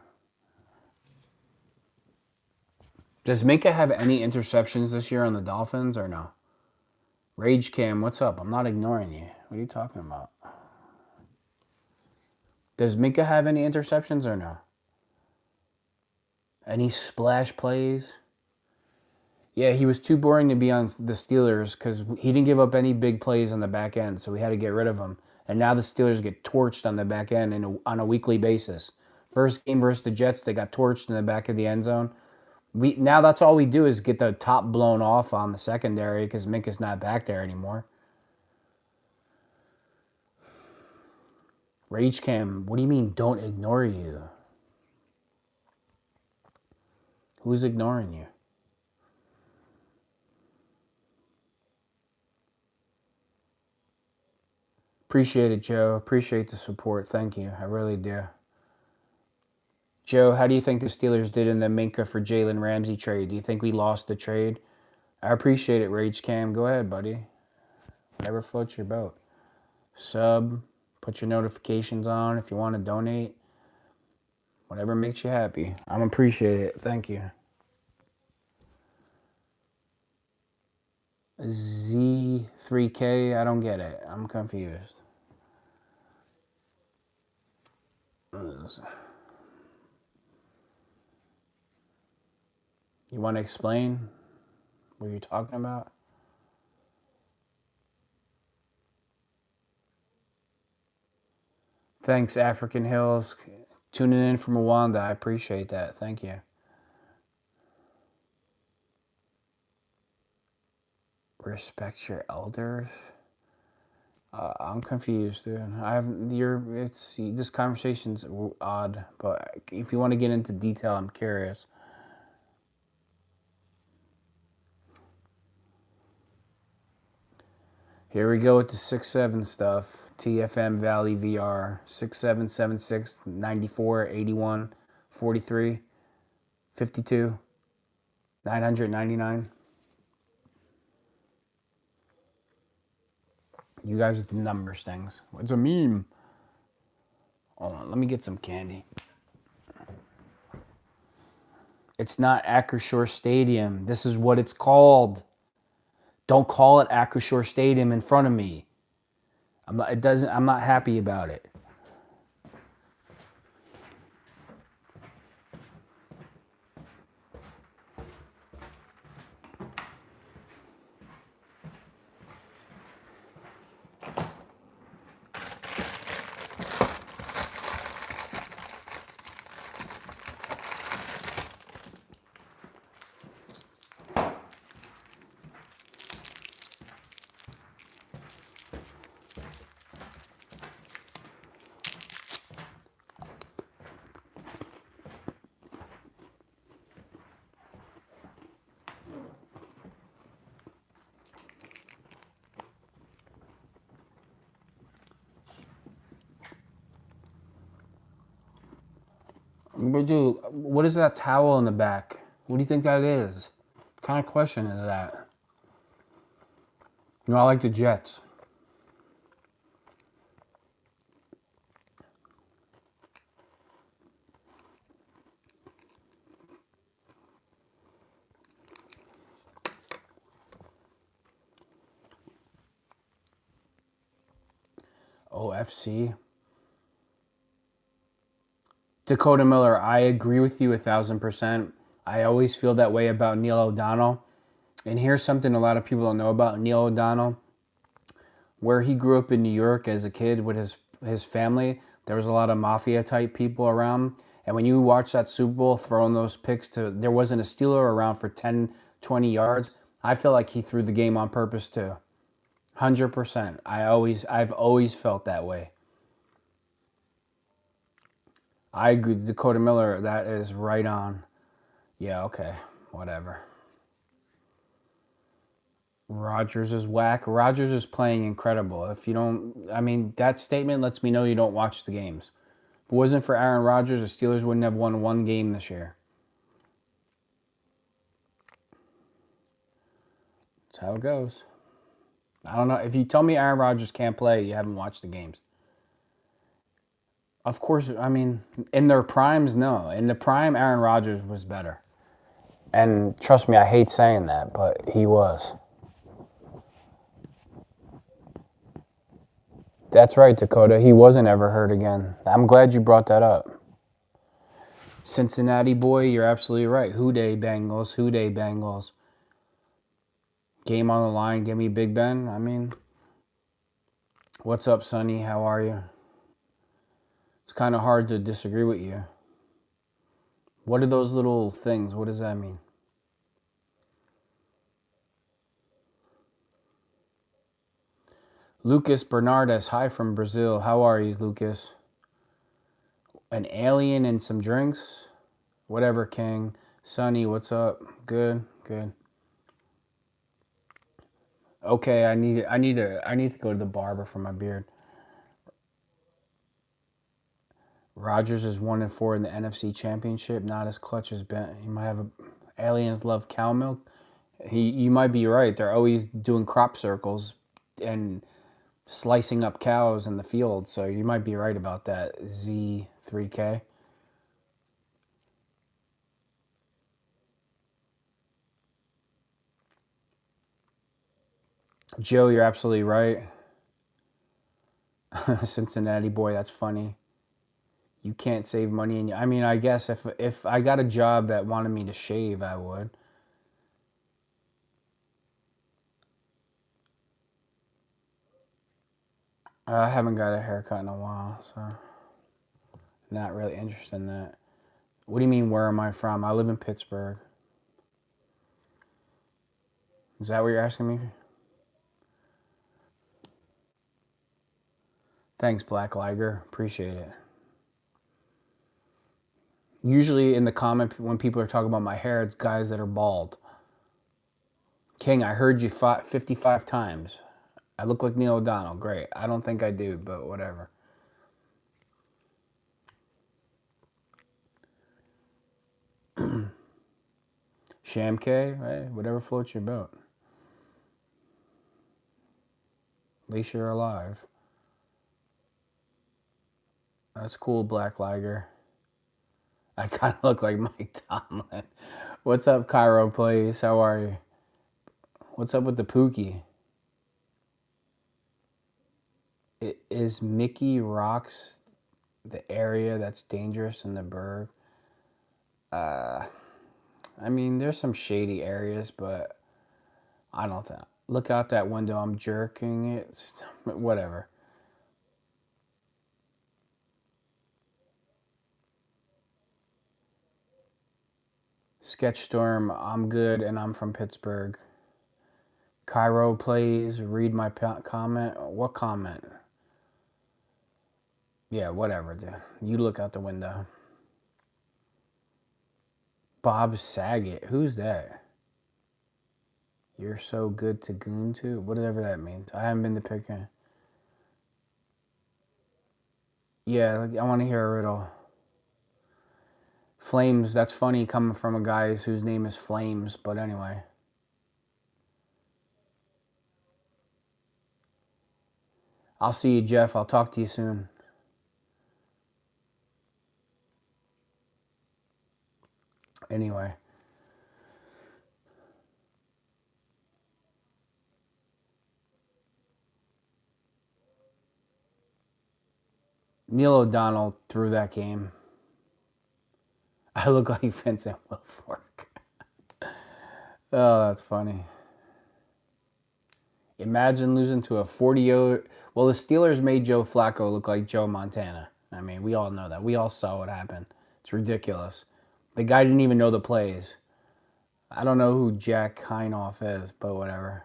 Does Minkah have any interceptions this year on the Dolphins or no? Rage Cam, what's up? I'm not ignoring you. What are you talking about? Does Minkah have any interceptions or no? Any splash plays? Yeah, he was too boring to be on the Steelers because he didn't give up any big plays on the back end, so we had to get rid of him. And now the Steelers get torched on the back end on a weekly basis. First game versus the Jets, they got torched in the back of the end zone. Now that's all we do is get the top blown off on the secondary because Minkah's not back there anymore. Rage Cam, what do you mean don't ignore you? Who's ignoring you? Appreciate it, Joe. Appreciate the support. Thank you. I really do. Joe, how do you think the Steelers did in the Minkah for Jalen Ramsey trade? Do you think we lost the trade? I appreciate it, Rage Cam. Go ahead, buddy. Whatever floats your boat. Sub, put your notifications on if you want to donate. Whatever makes you happy. I'm appreciate it. Thank you. Z3K, I don't get it. I'm confused. You want to explain what you're talking about? Thanks, African Hills. Tuning in from Rwanda. I appreciate that. Thank you. Respect your elders. I'm confused, dude. This conversation's odd, but if you want to get into detail, I'm curious. Here we go with the 6'7" stuff. TFM Valley VR 6776 94 81 43 52 999. You guys with the numbers things. What's a meme? Hold on, let me get some candy. It's not Acrisure Stadium. This is what it's called. Don't call it Acrisure Stadium in front of me. I'm not happy about it. But dude, what is that towel in the back? What do you think that is? What kind of question is that? I like the Jets. OFC. Dakota Miller, I agree with you 1,000%. I always feel that way about Neil O'Donnell. And here's something a lot of people don't know about Neil O'Donnell. Where he grew up in New York as a kid with his family, there was a lot of mafia type people around. And when you watch that Super Bowl throwing those picks there wasn't a Steeler around for 10, 20 yards. I feel like he threw the game on purpose too. 100%. I've always felt that way. I agree. Dakota Miller, that is right on. Yeah, okay. Whatever. Rodgers is whack. Rodgers is playing incredible. If you don't, I mean, that statement lets me know you don't watch the games. If it wasn't for Aaron Rodgers, the Steelers wouldn't have won one game this year. That's how it goes. I don't know. If you tell me Aaron Rodgers can't play, you haven't watched the games. Of course, I mean, in their primes, no. In the prime, Aaron Rodgers was better. And trust me, I hate saying that, but he was. That's right, Dakota. He wasn't ever hurt again. I'm glad you brought that up. Cincinnati boy, you're absolutely right. Who Dey Bengals, who Dey Bengals. Game on the line, give me Big Ben. I mean, what's up, Sonny? How are you? It's kind of hard to disagree with you. What are those little things? What does that mean? Lucas Bernardes, hi from Brazil. How are you, Lucas? An alien and some drinks? Whatever, King. Sonny, what's up? Good, good. Okay, I need to go to the barber for my beard. Rodgers is 1-4 in the NFC Championship, not as clutch as Ben. He might have a aliens love cow milk. You might be right. They're always doing crop circles and slicing up cows in the field, so you might be right about that. Z3K. Joe, you're absolutely right. Cincinnati boy, that's funny. You can't save money, and I mean, I guess if I got a job that wanted me to shave, I would. I haven't got a haircut in a while, so not really interested in that. What do you mean? Where am I from? I live in Pittsburgh. Is that what you're asking me? Thanks, Black Liger. Appreciate it. Usually in the comment when people are talking about my hair, it's guys that are bald. King, I heard you 55 times. I look like Neil O'Donnell. Great. I don't think I do, but whatever. Shamk, right? Whatever floats your boat. At least you're alive. That's cool, Black Liger. I kind of look like Mike Tomlin. What's up, Cairo Plays? How are you? What's up with the Pookie? Is Mickey Rocks the area that's dangerous in the Berg? I mean, there's some shady areas, but I don't think. Look out that window. I'm jerking it. Whatever. Sketchstorm, I'm good, and I'm from Pittsburgh. Cairo Plays, read my comment. What comment? Yeah, whatever, dude. You look out the window. Bob Saget, who's that? You're so good to goon to? Whatever that means. I haven't been to Pittsburgh. Yeah, I want to hear a riddle. Flames, that's funny coming from a guy whose name is Flames, but anyway. I'll see you, Jeff. I'll talk to you soon. Anyway. Neil O'Donnell threw that game. I look like Vincent Wilfork. Oh, that's funny. Imagine losing to a 40-0. Well, the Steelers made Joe Flacco look like Joe Montana. I mean, we all know that. We all saw what happened. It's ridiculous. The guy didn't even know the plays. I don't know who Jack Heinoff is, but whatever.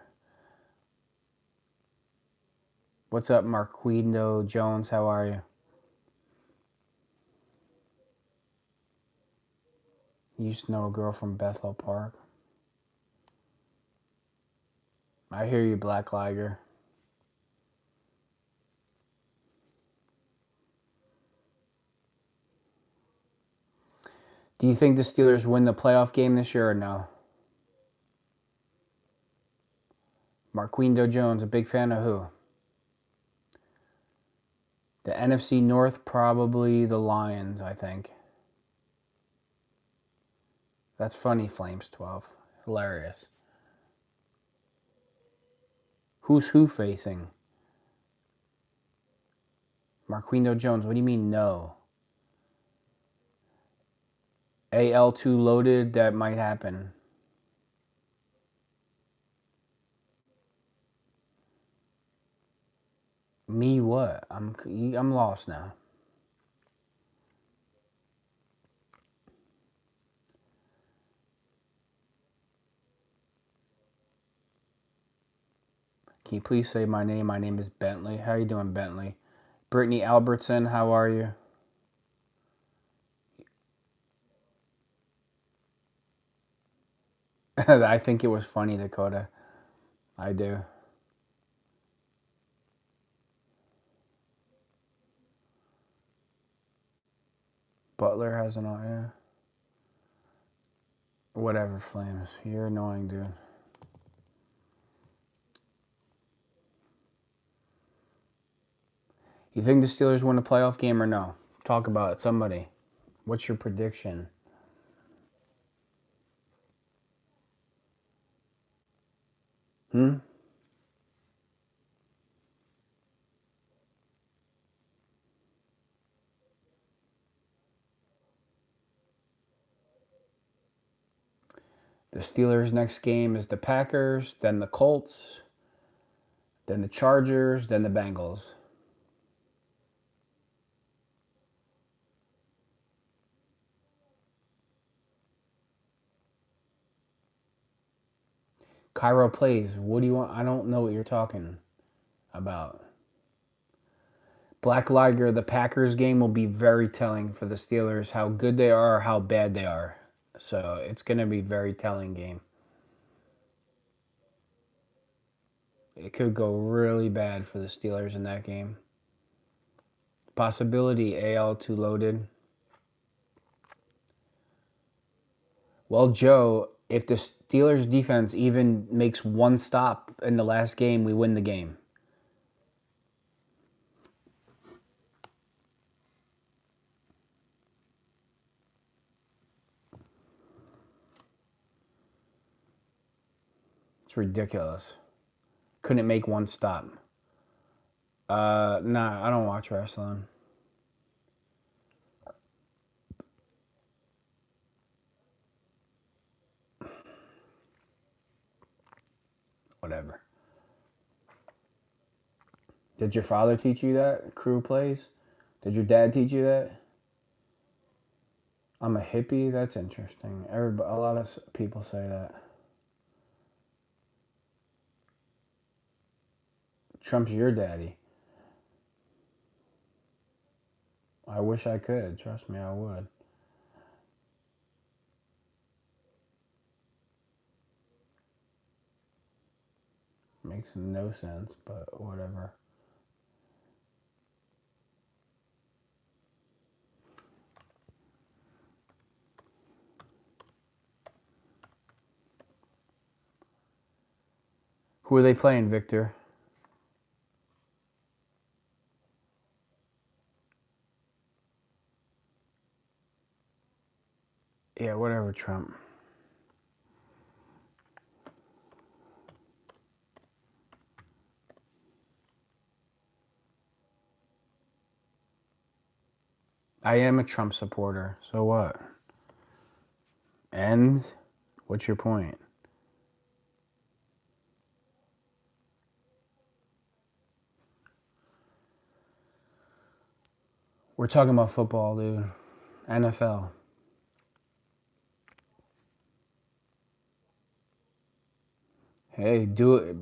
What's up, Marquindo Jones? How are you? You used to know a girl from Bethel Park. I hear you, Black Liger. Do you think the Steelers win the playoff game this year or no? Marquindo Jones, a big fan of who? The NFC North, probably the Lions, I think. That's funny, Flames 12. Hilarious. Who's who facing? Marquindo Jones, what do you mean no? AL2 loaded, that might happen. Me what? I'm lost now. Can you please say my name? My name is Bentley. How you doing, Bentley? Brittany Albertson, how are you? I think it was funny, Dakota. I do. Butler has an yeah. Whatever, Flames. You're annoying, dude. You think the Steelers win a playoff game or no? Talk about it, somebody. What's your prediction? Hmm? The Steelers' next game is the Packers, then the Colts, then the Chargers, then the Bengals. Cairo plays. What do you want? I don't know what you're talking about. Black Liger, the Packers game will be very telling for the Steelers, how good they are or how bad they are. So it's going to be a very telling game. It could go really bad for the Steelers in that game. Possibility AL2 loaded. Well, Joe, if the Steelers defense even makes one stop in the last game, we win the game. It's ridiculous. Couldn't make one stop. Nah, I don't watch wrestling. Whatever. Did your father teach you that? Crew plays? Did your dad teach you that? I'm a hippie? That's interesting. A lot of people say that. Trump's your daddy. I wish I could. Trust me, I would. Makes no sense, but whatever. Who are they playing, Victor? Yeah, whatever, Trump. I am a Trump supporter, so what? And what's your point? We're talking about football, dude. NFL. Hey, do it.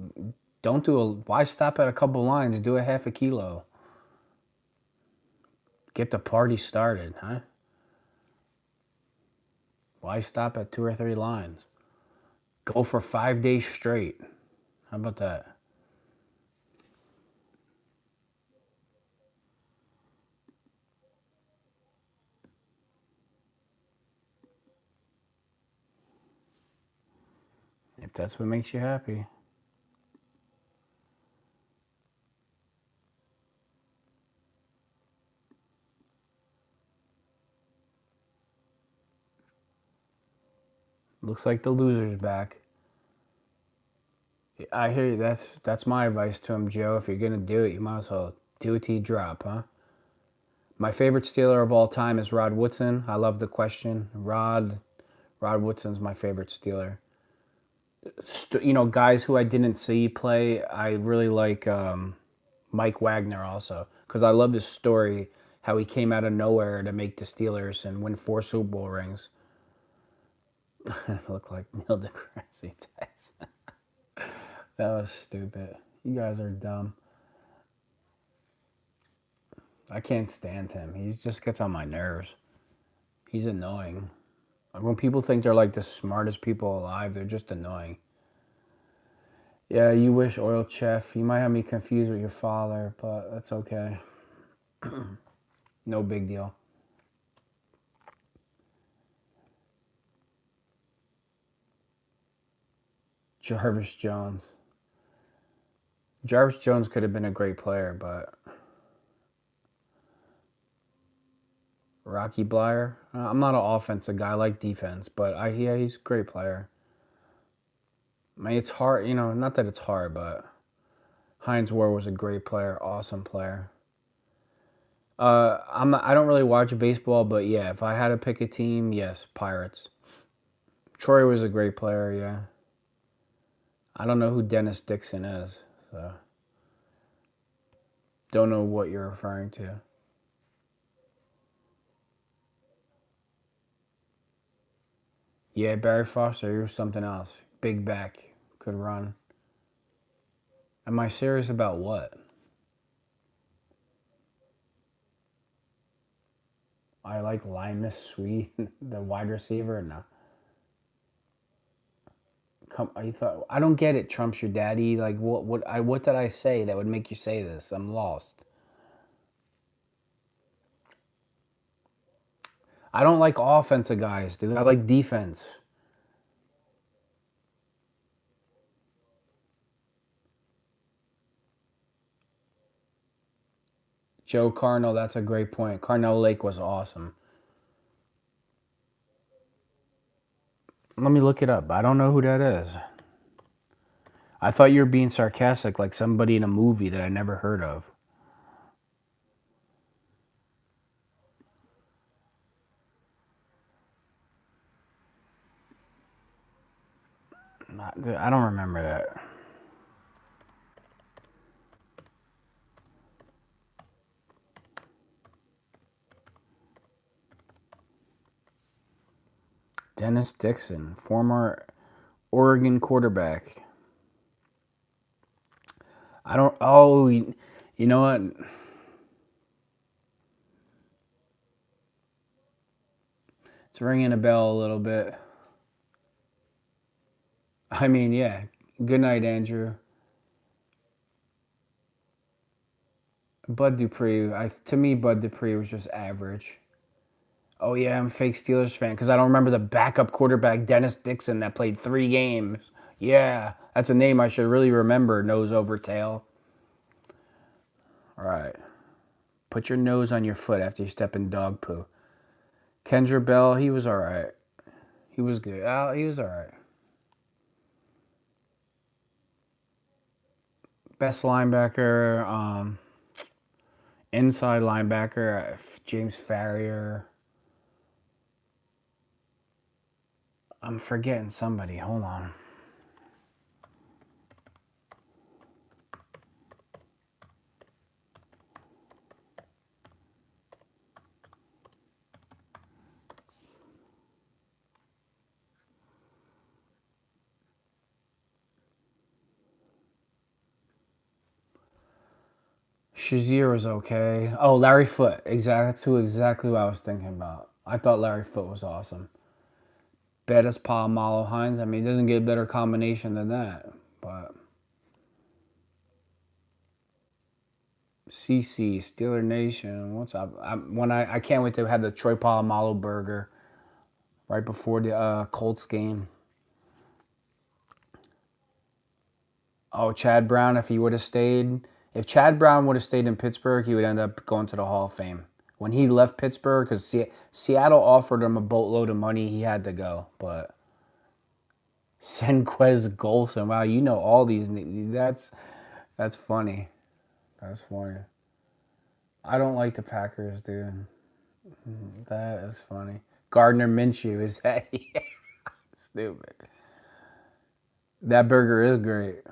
Don't do a. Why stop at a couple lines? Do a half a kilo. Get the party started, huh? Why stop at 2 or 3 lines? Go for 5 days straight. How about that? If that's what makes you happy. Looks like the loser's back. I hear you. That's my advice to him, Joe. If you're gonna do it, you might as well do it till you drop, huh? My favorite Steeler of all time is Rod Woodson. I love the question. Rod Woodson's my favorite Steeler. Guys who I didn't see play, I really like Mike Wagner also because I love his story, how he came out of nowhere to make the Steelers and win 4 Super Bowl rings. Look like Neil deGrasse Tyson. That was stupid. You guys are dumb. I can't stand him. He just gets on my nerves. He's annoying. Like when people think they're like the smartest people alive, they're just annoying. Yeah, you wish, Oil Chef. You might have me confused with your father, but that's okay. No big deal. Jarvis Jones. Jarvis Jones could have been a great player, but Rocky Blyer. I'm not an offensive guy. I like defense, but yeah, he's a great player. I mean, it's hard, not that it's hard, but Heinz Ward was a great player, awesome player. I don't really watch baseball, but yeah, if I had to pick a team, yes, Pirates. Troy was a great player, yeah. I don't know who Dennis Dixon is, so don't know what you're referring to. Yeah, Barry Foster, he was something else. Big back, could run. Am I serious about what? I like Limas Sweet, the wide receiver. No, come. I don't get it. Trump's your daddy. Like what? What did I say that would make you say this? I'm lost. I don't like offensive guys, dude. I like defense. Joe Carnell, that's a great point. Carnell Lake was awesome. Let me look it up. I don't know who that is. I thought you were being sarcastic, like somebody in a movie that I never heard of. I don't remember that. Dennis Dixon, former Oregon quarterback. I don't. Oh, you know what? It's ringing a bell a little bit. I mean, yeah. Good night, Andrew. Bud Dupree. To me, Bud Dupree was just average. Oh yeah, I'm a fake Steelers fan because I don't remember the backup quarterback Dennis Dixon that played 3 games. Yeah, that's a name I should really remember. Nose over tail. All right. Put your nose on your foot after you step in dog poo. Kendra Bell, he was all right. He was good. He was all right. Best linebacker, inside linebacker, James Farrier. I'm forgetting somebody. Hold on. Shazier was okay. Oh, Larry Foote. Exactly. That's exactly who I was thinking about. I thought Larry Foote was awesome. Bettis, Palomalo, Hines. I mean, it doesn't get a better combination than that. But CC, Steeler Nation, what's up? I can't wait to have the Troy Polamalu burger right before the Colts game. Oh, Chad Brown, if he would have stayed, if Chad Brown would have stayed in Pittsburgh, he would end up going to the Hall of Fame. When he left Pittsburgh, because Seattle offered him a boatload of money, he had to go. But Senquez Golson, wow, you know all these. That's funny. That's funny. I don't like the Packers, dude. That is funny. Gardner Minshew, is that? Yeah, stupid. That burger is great.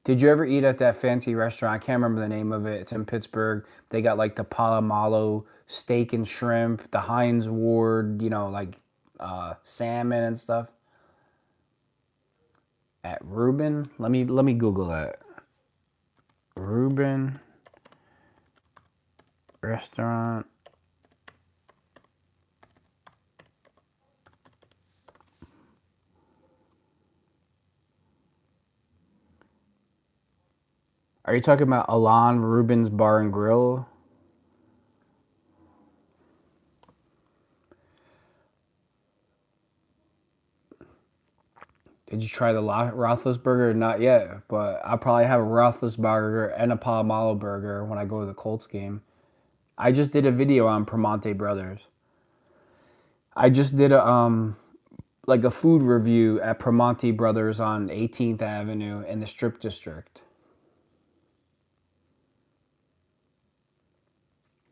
Did you ever eat at that fancy restaurant? I can't remember the name of it. It's in Pittsburgh. They got like the Palomalo steak and shrimp, the Heinz Ward, like salmon and stuff. At Reuben, let me Google that. Reuben restaurant. Are you talking about Alon Rubin's Bar and Grill? Did you try the Roethlisberger? Not yet, but I'll probably have a Roethlisberger and a Palomalo burger when I go to the Colts game. I just did a video on Primonte Brothers. I just did a food review at Primonte Brothers on 18th Avenue in the Strip District.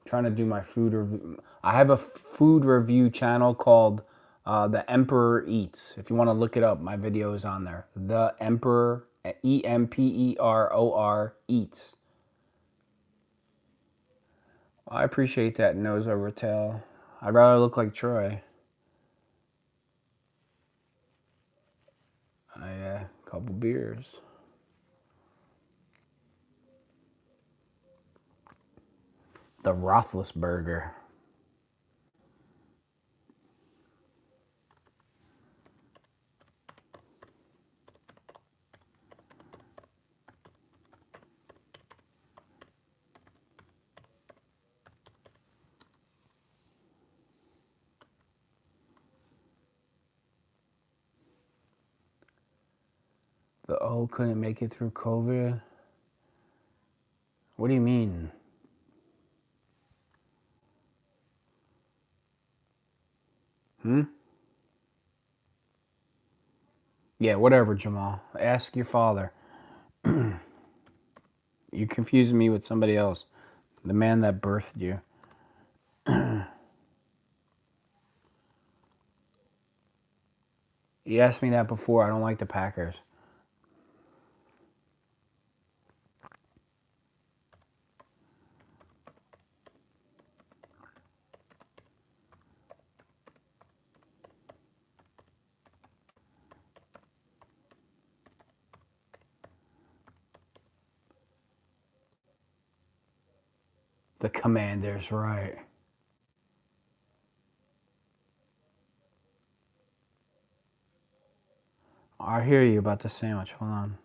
Trying to do my food review. I have a food review channel called The Emperor Eats. If you want to look it up, my video is on there. The Emperor, Emperor Eats. I appreciate that nose over tail. I'd rather look like Troy. A couple beers. The Roethlisberger. The O couldn't make it through COVID. What do you mean? Yeah, whatever, Jamal. Ask your father. You confused me with somebody else. The man that birthed you. You asked me that before. I don't like the Packers. The Commanders, right. I hear you about the sandwich. Hold on.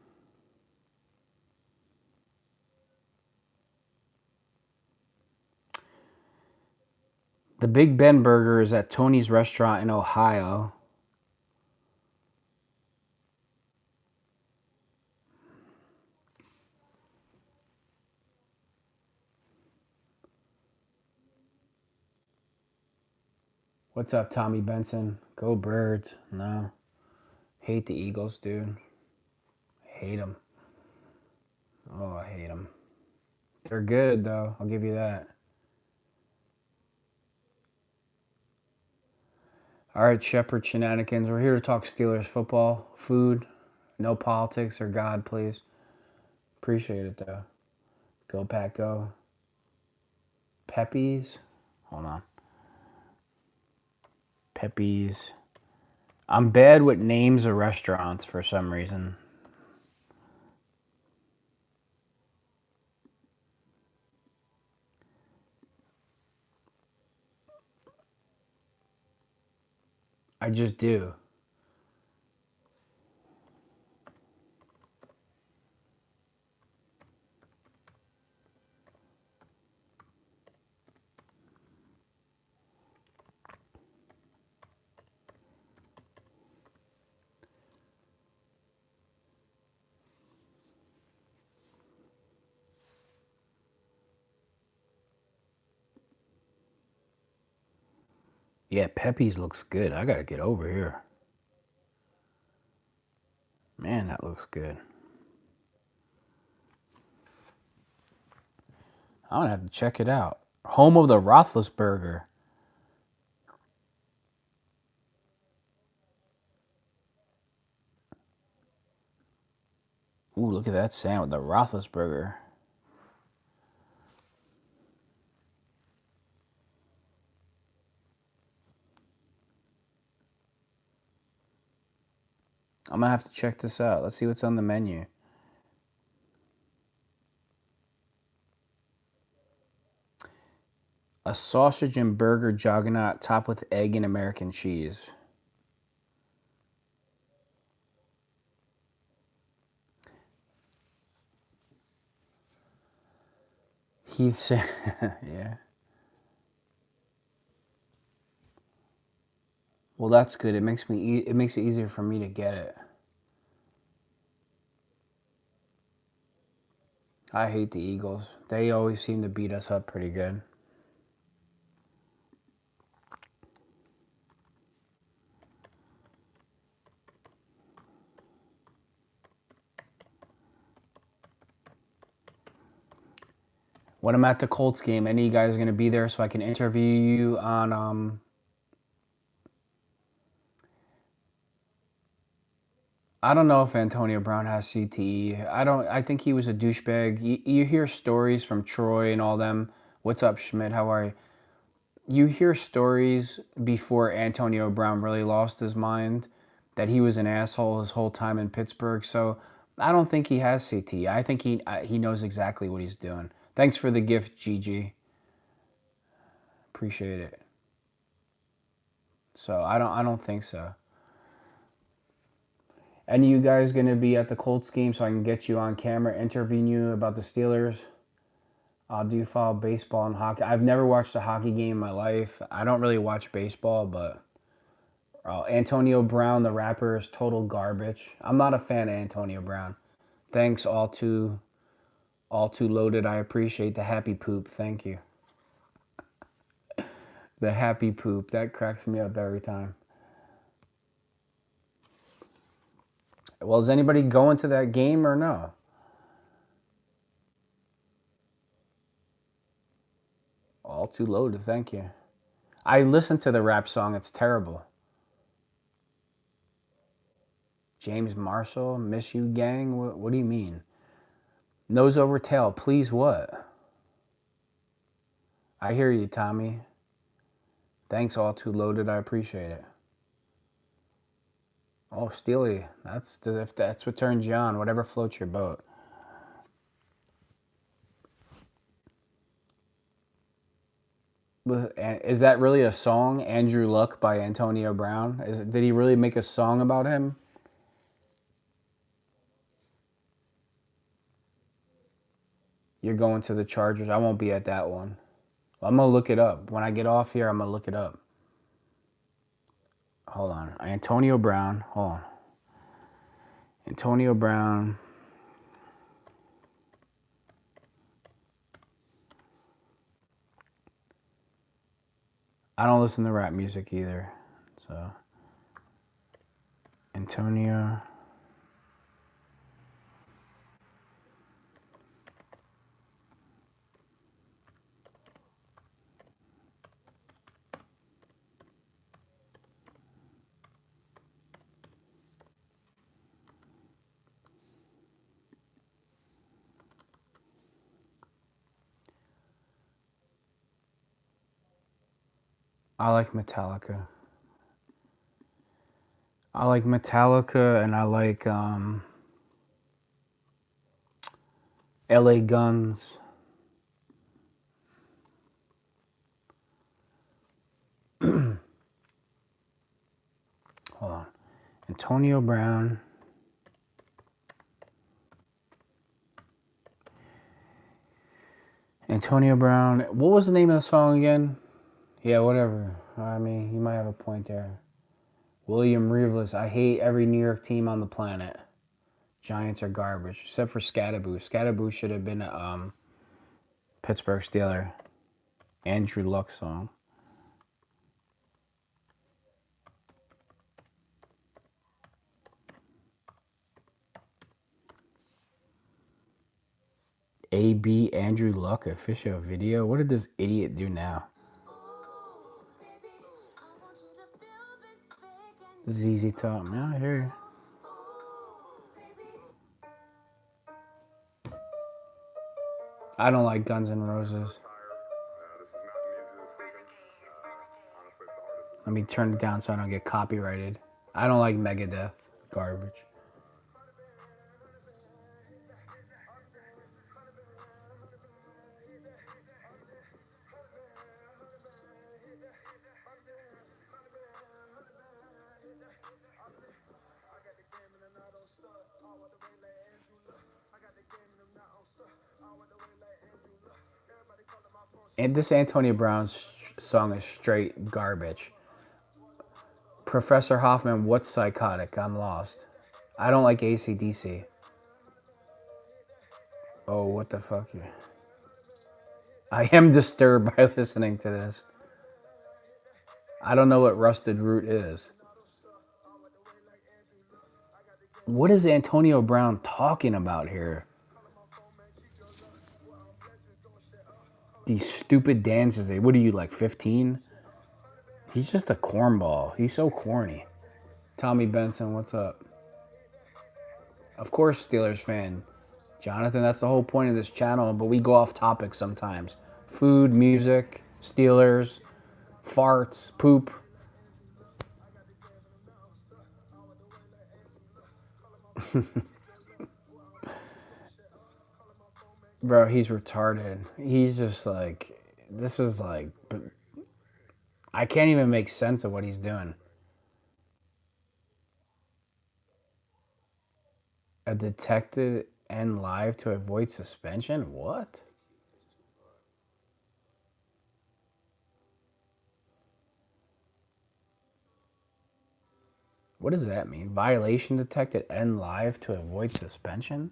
The Big Ben Burger is at Tony's Restaurant in Ohio. What's up, Tommy Benson? Go Birds. No. Hate the Eagles, dude. Hate them. Oh, I hate them. They're good, though. I'll give you that. All right, Shepherd Shenanigans. We're here to talk Steelers football, food, no politics or God, please. Appreciate it, though. Go, Pack, go. Pepe's. Hold on. Pepe's. I'm bad with names of restaurants for some reason. I just do. Yeah, Pepe's looks good. I gotta get over here. Man, that looks good. I'm gonna have to check it out. Home of the Roethlisberger. Ooh, look at that sandwich, the Roethlisberger. I'm gonna have to check this out. Let's see what's on the menu. A sausage and burger juggernaut topped with egg and American cheese. He said, yeah. Well, that's good. It makes it easier for me to get it. I hate the Eagles. They always seem to beat us up pretty good. When I'm at the Colts game, any of you guys are gonna be there so I can interview you on I don't know if Antonio Brown has CTE. I think he was a douchebag. You hear stories from Troy and all them. What's up, Schmidt? How are you? You hear stories before Antonio Brown really lost his mind that he was an asshole his whole time in Pittsburgh. So I don't think he has CTE. I think he knows exactly what he's doing. Thanks for the gift, Gigi. Appreciate it. So I don't think so. Any of you guys gonna be at the Colts game so I can get you on camera interviewing you about the Steelers? Do you follow baseball and hockey? I've never watched a hockey game in my life. I don't really watch baseball, but Antonio Brown, the rapper, is total garbage. I'm not a fan of Antonio Brown. Thanks, all too loaded. I appreciate the happy poop. Thank you. The happy poop that cracks me up every time. Well, is anybody going to that game or no? All too loaded. Thank you. I listened to the rap song. It's terrible. James Marshall, Miss You Gang? What do you mean? Nose over tail, please what? I hear you, Tommy. Thanks, all too loaded. I appreciate it. Oh, Steely, if that's what turns you on, whatever floats your boat. Is that really a song, Andrew Luck by Antonio Brown? Did he really make a song about him? You're going to the Chargers. I won't be at that one. I'm going to look it up. When I get off here, I'm going to look it up. Hold on. Antonio Brown. Hold on. Antonio Brown. I don't listen to rap music either. So, Antonio. I like Metallica. I like Metallica and I like LA Guns. Hold on. Antonio Brown. Antonio Brown. What was the name of the song again? Yeah, whatever. I mean, you might have a point there. William Reeves. I hate every New York team on the planet. Giants are garbage, except for Scatterboo. Scatterboo should have been a Pittsburgh Steeler. Andrew Luck song. AB Andrew Luck official video. What did this idiot do now? ZZ Top. Yeah, I hear you. I don't like Guns N' Roses. Let me turn it down so I don't get copyrighted. I don't like Megadeth. Garbage. And this Antonio Brown song is straight garbage. Professor Hoffman, what's psychotic? I'm lost. I don't like AC/DC. Oh, what the fuck? I am disturbed by listening to this. I don't know what Rusted Root is. What is Antonio Brown talking about here? These stupid dances. What are you, like 15? He's just a cornball. He's so corny. Tommy Benson, what's up? Of course, Steelers fan. Jonathan, that's the whole point of this channel, but we go off topic sometimes. Food, music, Steelers, farts, poop. Bro, he's retarded. He's just like, this is like, I can't even make sense of what he's doing. A detected end live to avoid suspension? What? What does that mean? Violation detected end live to avoid suspension?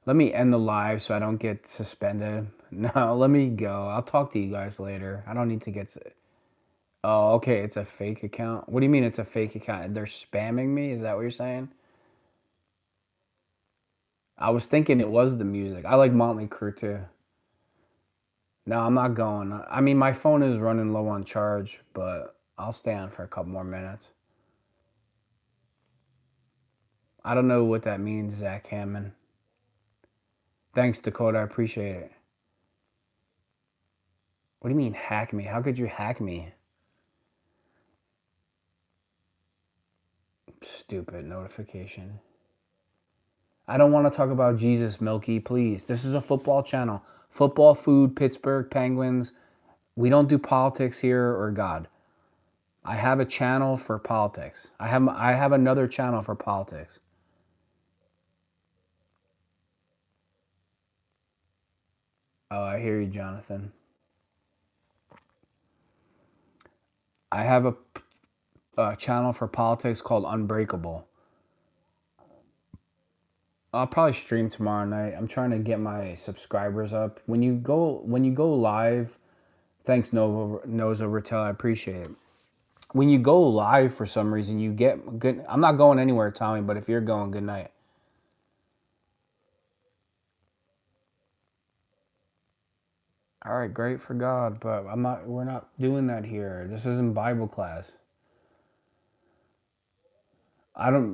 Let me end the live so I don't get suspended. No, let me go. I'll talk to you guys later. I don't need to get... Oh, okay, it's a fake account. What do you mean it's a fake account? They're spamming me? Is that what you're saying? I was thinking it was the music. I like Motley Crue too. No, I'm not going. I mean, my phone is running low on charge, but I'll stay on for a couple more minutes. I don't know what that means, Zach Hammond. Thanks, Dakota. I appreciate it. What do you mean hack me? How could you hack me? Stupid notification. I don't want to talk about Jesus, Milky, please. This is a football channel. Football, food, Pittsburgh, Penguins. We don't do politics here or God. I have a channel for politics. I have another channel for politics. Oh, I hear you, Jonathan. I have a channel for politics called Unbreakable. I'll probably stream tomorrow night. I'm trying to get my subscribers up. When you go live, thanks Noza Ratel, I appreciate it. When you go live for some reason, you get good. I'm not going anywhere, Tommy, but if you're going, good night. All right, great for God, but we're not doing that here. This isn't Bible class.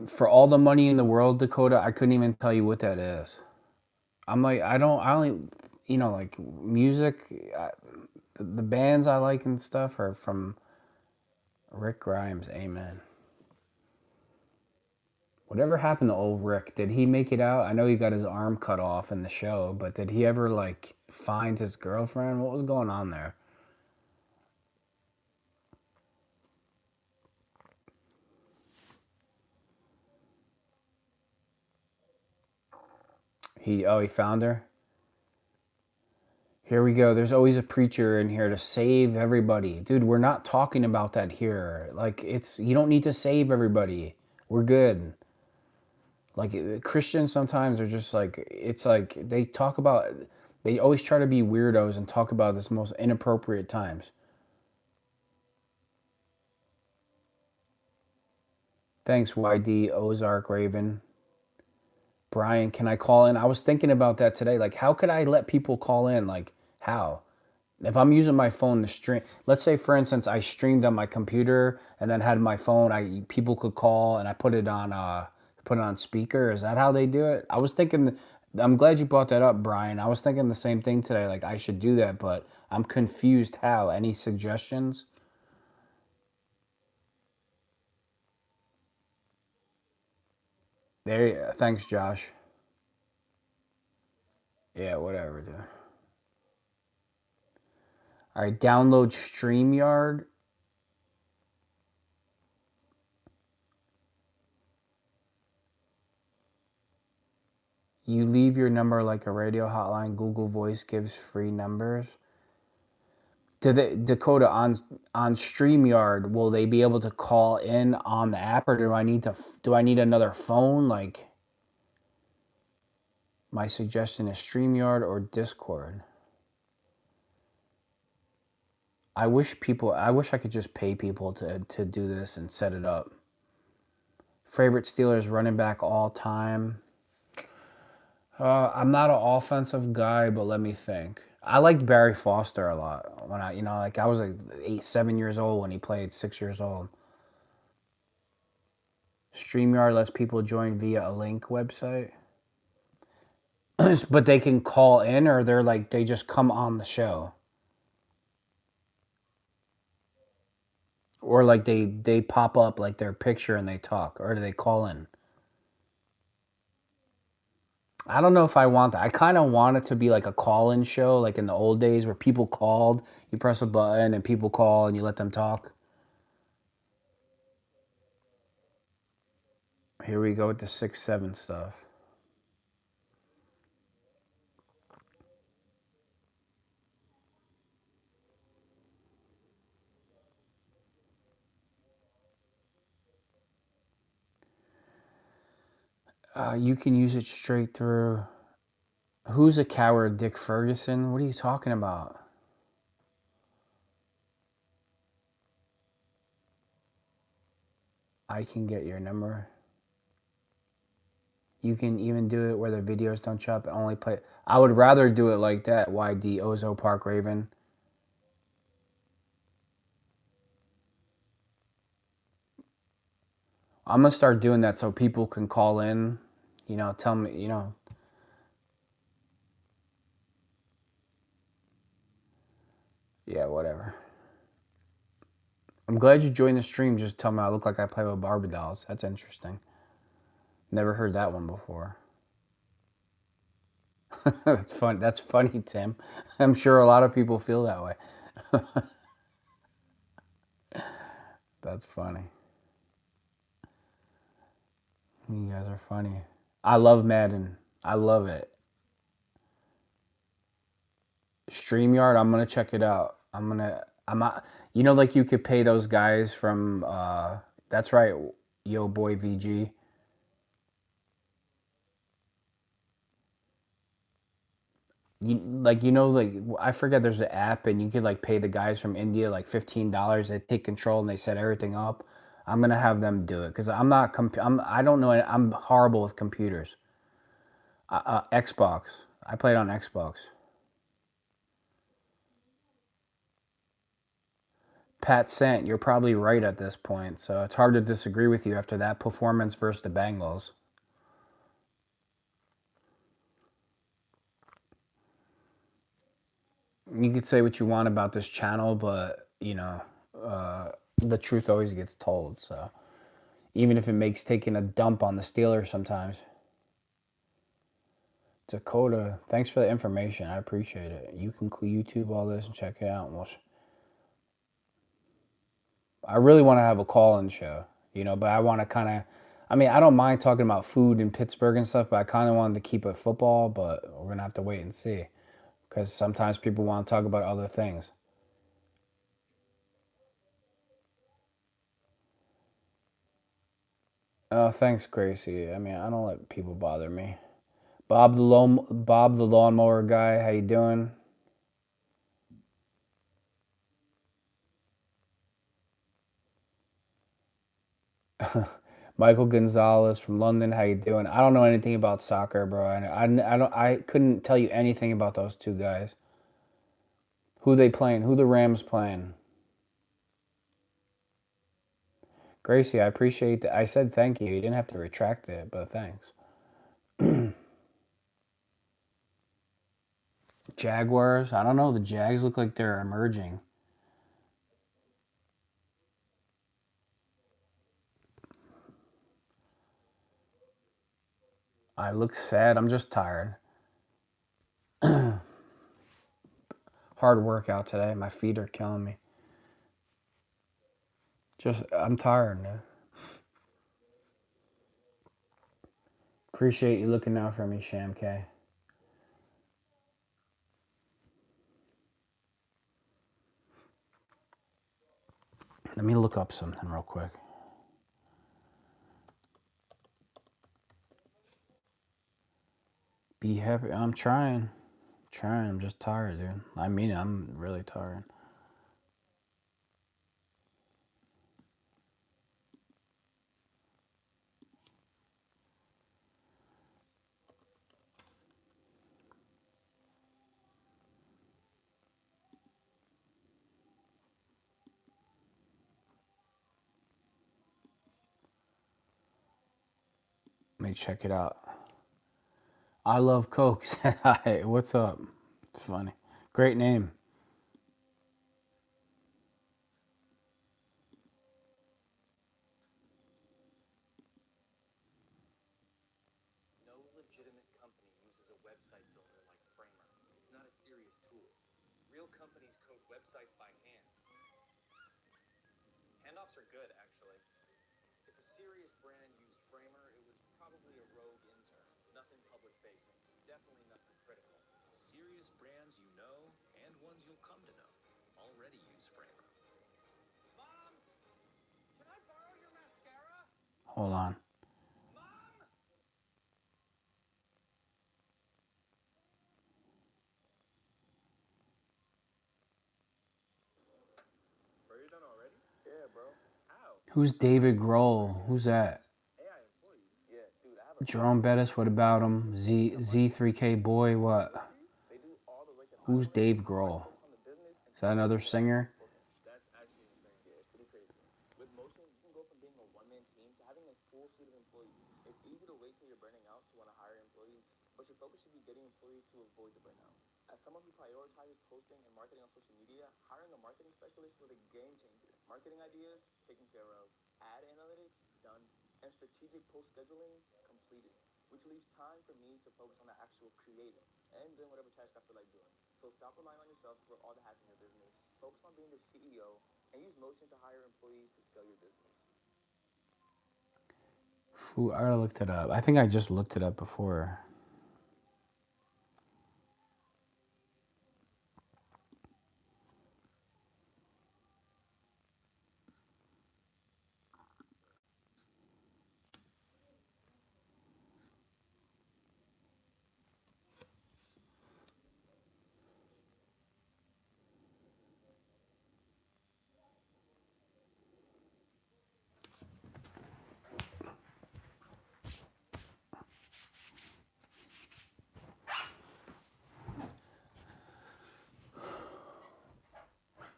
For all the money in the world, Dakota, I couldn't even tell you what that is. I'm like, I only, like music, the bands I like and stuff are from Rick Grimes, amen. Whatever happened to old Rick? Did he make it out? I know he got his arm cut off in the show, but did he ever, like, find his girlfriend? What was going on there? He found her? Here we go. There's always a preacher in here to save everybody. Dude, we're not talking about that here. Like, you don't need to save everybody. We're good. Like Christians sometimes are just like, it's like they talk about, they always try to be weirdos and talk about this most inappropriate times. Thanks, YD, Ozark Raven. Brian, can I call in? I was thinking about that today. Like, how could I let people call in? Like, how? If I'm using my phone to stream, let's say for instance I streamed on my computer and then had my phone, I people could call and I put it on speaker. Is that how they do it? I was thinking. I'm glad you brought that up, Brian. I was thinking the same thing today. Like I should do that, but I'm confused. How? Any suggestions? There. Thanks, Josh. Yeah, whatever, dude. All right, download StreamYard. You leave your number like a radio hotline. Google Voice gives free numbers. Dakota on StreamYard, will they be able to call in on the app, or do I need another phone? Like my suggestion is StreamYard or Discord. I wish I could just pay people to do this and set it up. Favorite Steelers running back all time. I'm not an offensive guy, but let me think. I liked Barry Foster a lot when like I was like 7 years old when he played, 6 years old. StreamYard lets people join via a link website. But they can call in, or they just come on the show, or like they pop up like their picture and they talk, or do they call in? I don't know if I want that. I kind of want it to be like a call-in show, like in the old days where people called, you press a button and people call and you let them talk. Here we go with the 6-7 stuff. You can use it straight through. Who's a coward? Dick Ferguson? What are you talking about? I can get your number. You can even do it where the videos don't show up and only play. I would rather do it like that. YD Ozo Park Raven. I'm gonna start doing that so people can call in. Tell me. Yeah, whatever. I'm glad you joined the stream. Just tell me I look like I play with Barbie dolls. That's interesting. Never heard that one before. That's fun. That's funny, Tim. I'm sure a lot of people feel that way. That's funny. You guys are funny. I love Madden. I love it. StreamYard, I'm gonna check it out. I'm not, like you could pay those guys from that's right, yo boy VG. Like I forget there's an app and you could like pay the guys from India like $15. They take control and they set everything up. I'm gonna have them do it because I'm not I don't know, I'm horrible with computers. Xbox. I played on Xbox. Pat Sant, you're probably right at this point, so it's hard to disagree with you after that performance versus the Bengals. You could say what you want about this channel, but the truth always gets told. So even if it makes taking a dump on the Steelers sometimes. Dakota, thanks for the information. I appreciate it. You can YouTube all this and check it out. I really want to have a call-in show, but I want to kind of. I mean, I don't mind talking about food in Pittsburgh and stuff, but I kind of wanted to keep it football. But we're gonna have to wait and see, because sometimes people want to talk about other things. Oh, thanks, Gracie. I mean, I don't let people bother me. Bob the lawnmower guy, how you doing? Michael Gonzalez from London, how you doing? I don't know anything about soccer, bro. I couldn't tell you anything about those two guys. Who they playing? Who the Rams playing? Gracie, I appreciate that. I said thank you. You didn't have to retract it, but thanks. Jaguars? I don't know. The Jags look like they're emerging. I look sad. I'm just tired. Hard workout today. My feet are killing me. Just I'm tired, man. Appreciate you looking out for me, Sham K. Let me look up something real quick. Be happy. I'm trying. Trying. I'm just tired, dude. I mean, I'm really tired. Let me check it out. I love Coke. Hi, what's up? It's funny. Great name. Hold on. Who's David Grohl? Who's that? Jerome Bettis. What about him? Z3K boy. What? Who's Dave Grohl? Is that another singer? Who? I gotta look it up. I think I just looked it up before.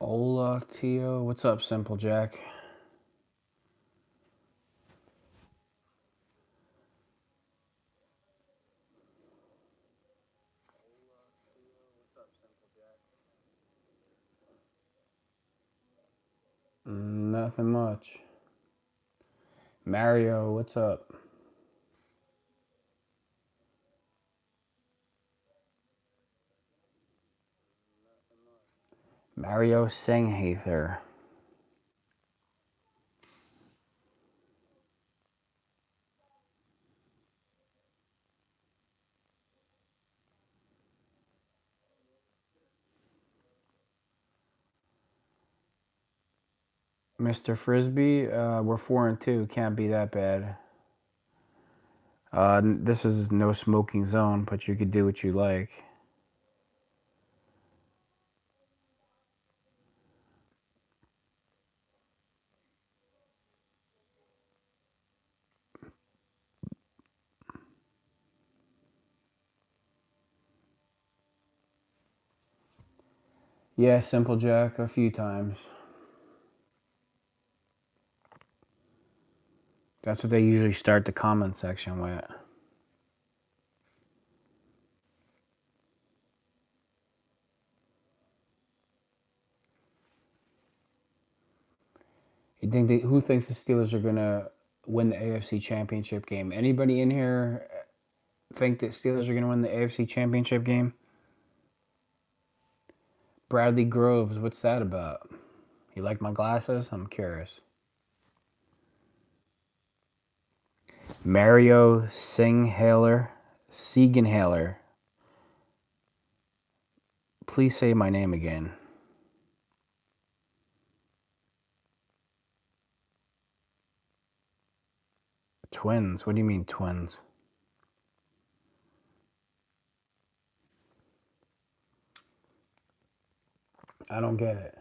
Ola Tio. What's up, Simple Jack? Nothing much. Mario, what's up? Mario Singhather. Mr. Frisbee, we're 4-2. Can't be that bad. This is no smoking zone, but you could do what you like. Yeah, Simple Jack, a few times. That's what they usually start the comment section with. Who thinks the Steelers are gonna win the AFC Championship game? Anybody in here think that Steelers are gonna win the AFC Championship game? Bradley Groves, what's that about? You like my glasses? I'm curious. Mario Siegenhaler. Please say my name again. Twins? What do you mean twins? I don't get it.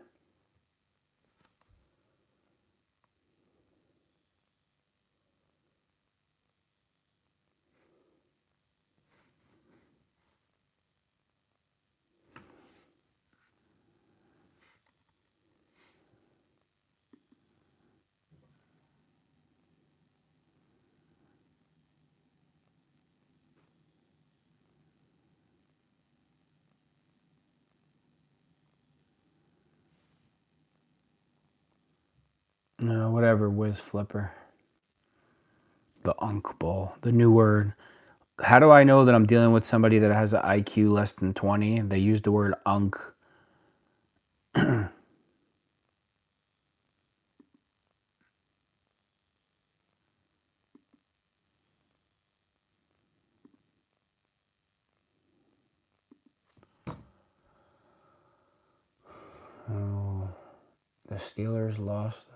No, whatever, whiz flipper. The Unk Bowl, the new word. How do I know that I'm dealing with somebody that has an IQ less than 20? They use the word unk. Oh, the Steelers lost.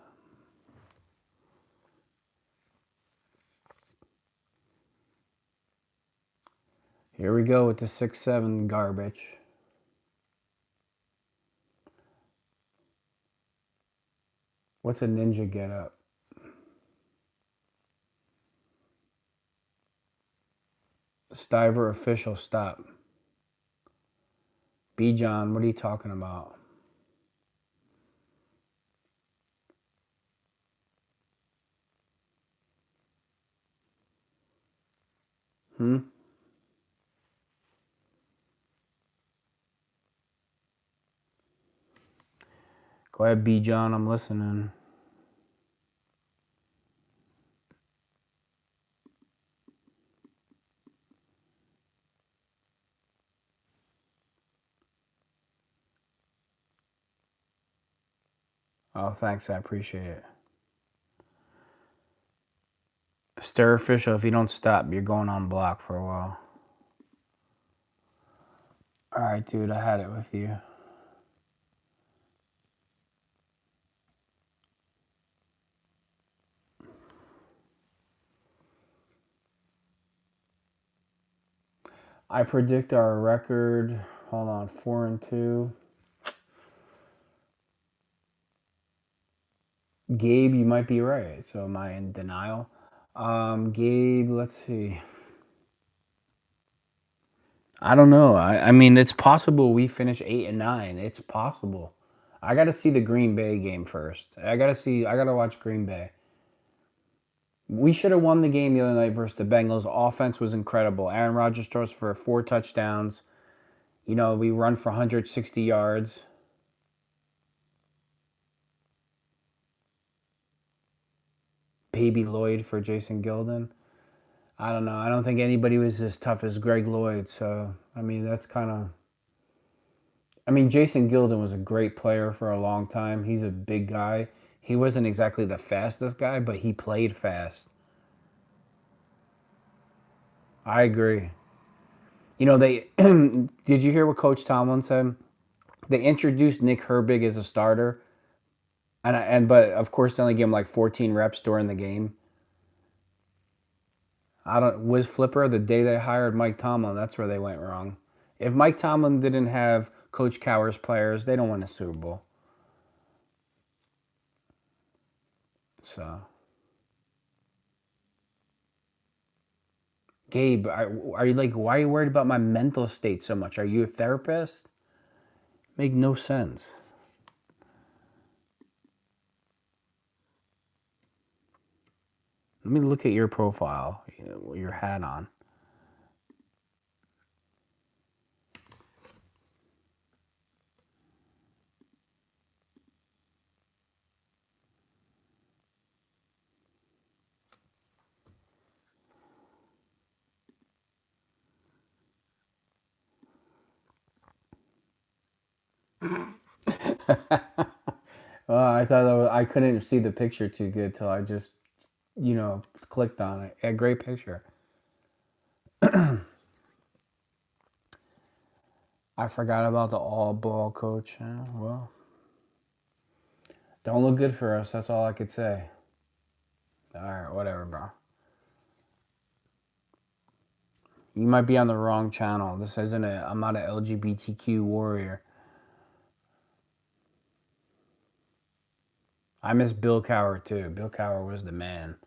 Here we go with the 6-7 garbage. What's a ninja get up? Stiver official, stop. B. John, what are you talking about? Hmm? Go ahead, B. John, I'm listening. Oh, thanks, I appreciate it. Stir official, if you don't stop, you're going on block for a while. Alright, dude, I had it with you. I predict our record. Hold on, 4-2. Gabe, you might be right. So am I in denial? Gabe, let's see. I don't know. I mean, it's possible we finish 8-9. It's possible. I got to see the Green Bay game first. I got to watch Green Bay. We should have won the game the other night versus the Bengals. Offense was incredible. Aaron Rodgers throws for 4 touchdowns. You know, we run for 160 yards. Baby Lloyd for Jason Gilden. I don't know. I don't think anybody was as tough as Greg Lloyd. So, I mean, that's kind of. I mean, Jason Gilden was a great player for a long time. He's a big guy. He wasn't exactly the fastest guy, but he played fast. I agree. You know, they did you hear what Coach Tomlin said? They introduced Nick Herbig as a starter, but of course they only gave him like 14 reps during the game. I don't Wiz Flipper the day they hired Mike Tomlin. That's where they went wrong. If Mike Tomlin didn't have Coach Cowher's players, they don't win a Super Bowl. So, Gabe, are you like? Why are you worried about my mental state so much? Are you a therapist? Make no sense. Let me look at your profile, your hat on. I thought I couldn't see the picture too good till I just, clicked on it. A great picture. I forgot about the all ball coach. Well, don't look good for us. That's all I could say. All right, whatever, bro. You might be on the wrong channel. This isn't I'm not an LGBTQ warrior. I miss Bill Cowher too. Bill Cowher was the man.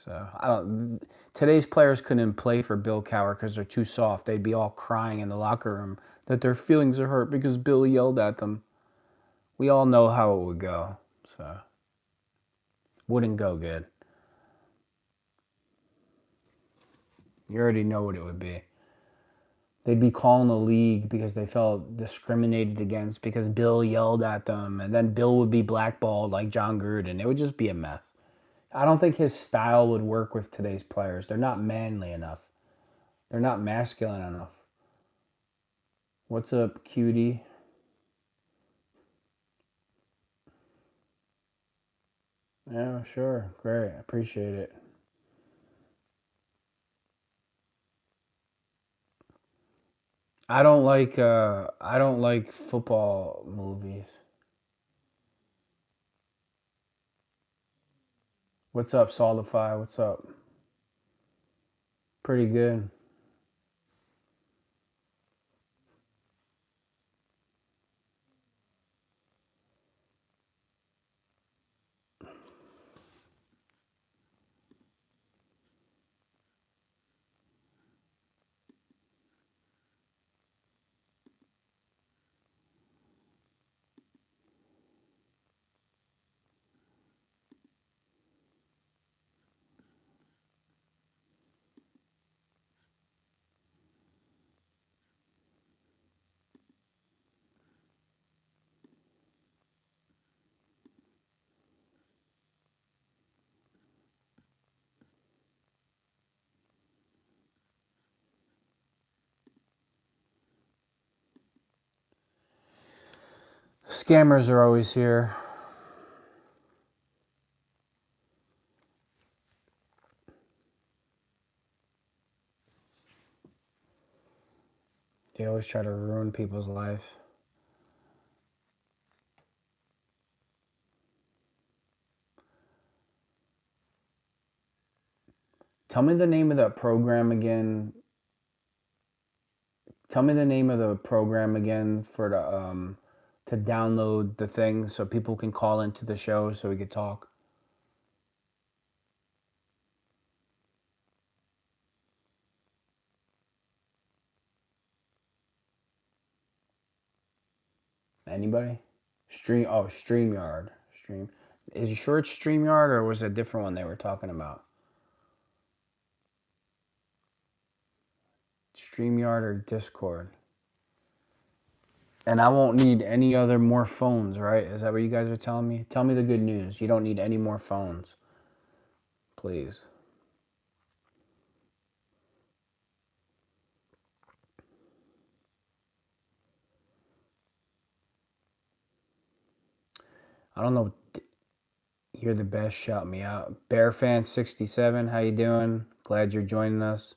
So I don't. Today's players couldn't play for Bill Cowher because they're too soft. They'd be all crying in the locker room that their feelings are hurt because Bill yelled at them. We all know how it would go. So wouldn't go good. You already know what it would be. They'd be calling the league because they felt discriminated against because Bill yelled at them, and then Bill would be blackballed like John Gruden. It would just be a mess. I don't think his style would work with today's players. They're not manly enough. They're not masculine enough. What's up, cutie? Yeah, sure. Great. Appreciate it. I don't like football movies. What's up, Solidify? What's up? Pretty good. Scammers are always here. They always try to ruin people's life. Tell me the name of that program again. Tell me the name of the program again for the to download the thing so people can call into the show so we could talk. Anybody? StreamYard. Stream. Is you sure it's StreamYard or was it a different one they were talking about? StreamYard or Discord? And I won't need any other more phones, right? Is that what you guys are telling me? Tell me the good news. You don't need any more phones. Please. I don't know. You're the best. Shout me out. Bearfan67, how you doing? Glad you're joining us.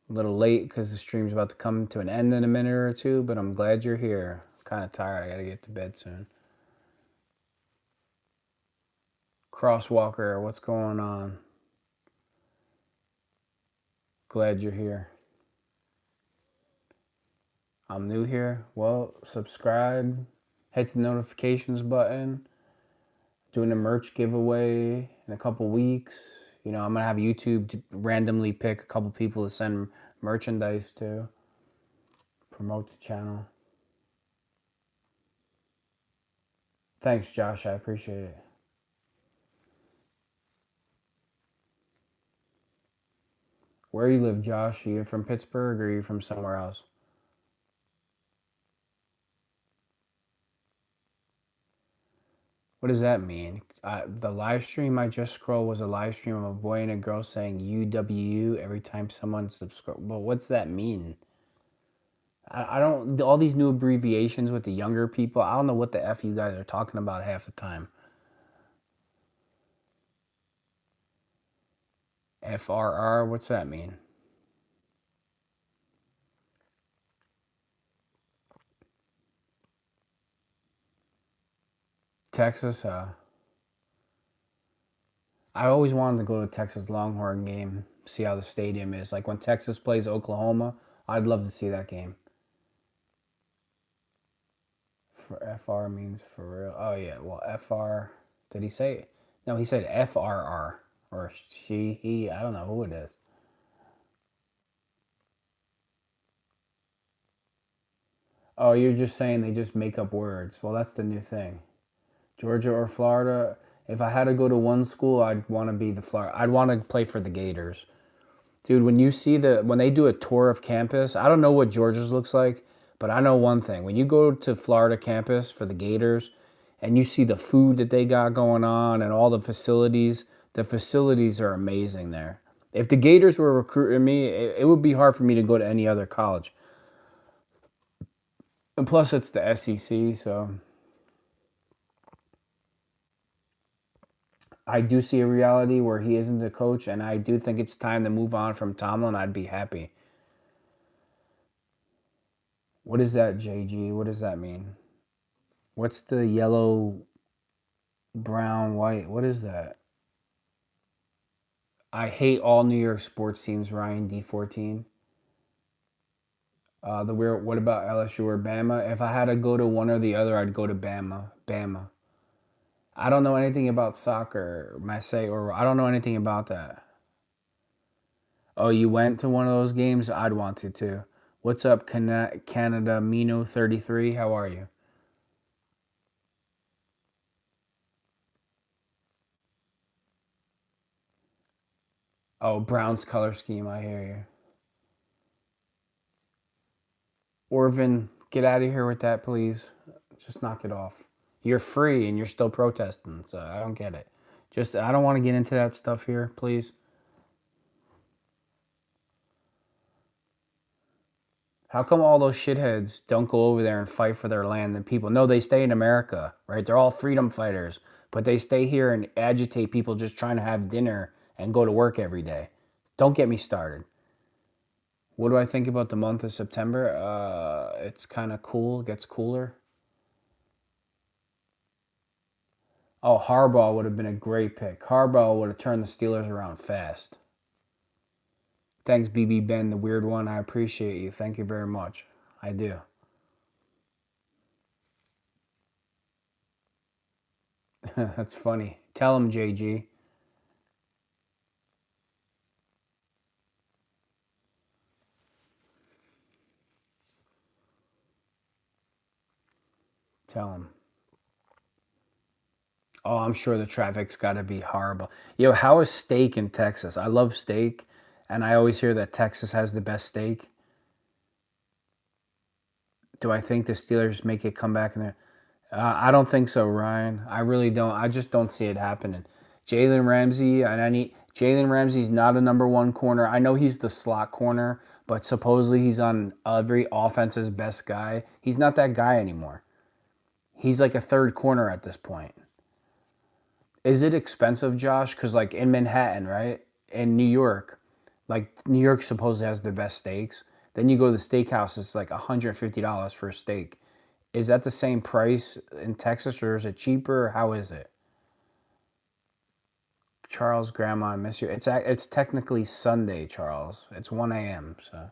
A little late because the stream's about to come to an end in a minute or two, but I'm glad you're here. I'm kind of tired. I got to get to bed soon. Crosswalker, what's going on? Glad you're here. I'm new here. Well, subscribe, hit the notifications button. Doing a merch giveaway in a couple weeks. You know, I'm gonna have YouTube to randomly pick a couple people to send merchandise to. Promote the channel. Thanks, Josh. I appreciate it. Where you live, Josh? Are you from Pittsburgh or are you from somewhere else? What does that mean? The live stream I just scrolled was a live stream of a boy and a girl saying UWU every time someone subscribes. Well, what's that mean? I don't, all these new abbreviations with the younger people, I don't know what the F you guys are talking about half the time. FRR, what's that mean? Texas, I always wanted to go to a Texas Longhorn game, see how the stadium is. Like when Texas plays Oklahoma, I'd love to see that game. For FR means for real. Oh yeah, well FR. Did he say it? No, he said FRR or she, he. I don't know who it is. Oh, you're just saying they just make up words. Well, that's the new thing. Georgia or Florida. If I had to go to one school, I'd want to be the Florida. I'd want to play for the Gators. Dude, when you see when they do a tour of campus, I don't know what Georgia's looks like, but I know one thing. When you go to Florida campus for the Gators and you see the food that they got going on and all the facilities are amazing there. If the Gators were recruiting me, it would be hard for me to go to any other college. And plus, it's the SEC, so I do see a reality where he isn't the coach, and I do think it's time to move on from Tomlin. I'd be happy. What is that, JG? What does that mean? What's the yellow, brown, white? What is that? I hate all New York sports teams, Ryan D14. The weird. What about LSU or Bama? If I had to go to one or the other, I'd go to Bama. Bama. I don't know anything about soccer, Marseille, or I don't know anything about that. Oh, you went to one of those games? I'd want to too. What's up, Canada Mino 33? How are you? Oh, Brown's color scheme. I hear you. Orvin, get out of here with that, please. Just knock it off. You're free and you're still protesting, so I don't get it. Just, I don't want to get into that stuff here, please. How come all those shitheads don't go over there and fight for their land and people? No, they stay in America, right? They're all freedom fighters, but they stay here and agitate people just trying to have dinner and go to work every day. Don't get me started. What do I think about the month of September? It's kind of cool. It gets cooler. Oh, Harbaugh would have been a great pick. Harbaugh would have turned the Steelers around fast. Thanks, BB Ben, the weird one. I appreciate you. Thank you very much. I do. That's funny. Tell him, JG. Tell him. Oh, I'm sure the traffic's got to be horrible. Yo, how is steak in Texas? I love steak, and I always hear that Texas has the best steak. Do I think the Steelers make it come back in there? I don't think so, Ryan. I really don't. I just don't see it happening. Jalen Ramsey, and I need Jalen Ramsey's not a number one corner. I know he's the slot corner, but supposedly he's on every offense's best guy. He's not that guy anymore. He's like a third corner at this point. Is it expensive, Josh? Because like in Manhattan, right? In New York, like New York supposedly has the best steaks. Then you go to the steakhouse, it's like $150 for a steak. Is that the same price in Texas or is it cheaper? How is it? Charles, Grandma, I miss you. It's technically Sunday, Charles. It's 1 a.m. So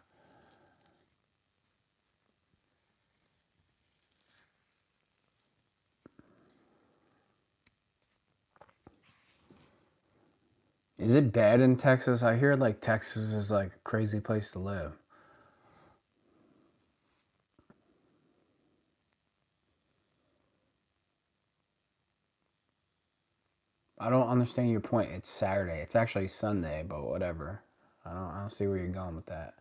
is it bad in Texas? I hear like Texas is like a crazy place to live. I don't understand your point. It's Saturday. It's actually Sunday, but whatever. I don't see where you're going with that.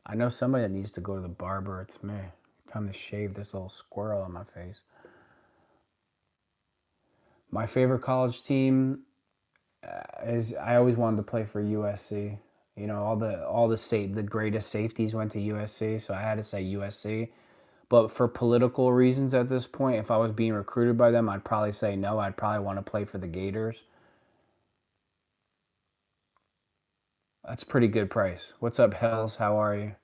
I know somebody that needs to go to the barber. It's me. Time to shave this little squirrel on my face. My favorite college team is I always wanted to play for USC. You know, the greatest safeties went to USC, so I had to say USC. But for political reasons at this point, if I was being recruited by them, I'd probably say no. I'd probably want to play for the Gators. That's a pretty good price. What's up, Hells? How are you?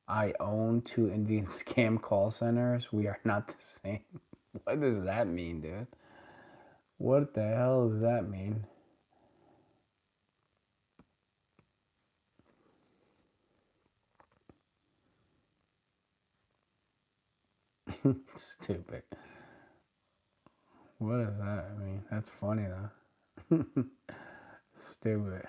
I own two Indian scam call centers. We are not the same. What does that mean, dude? What the hell does that mean? Stupid. What does that mean? That's funny though. Stupid.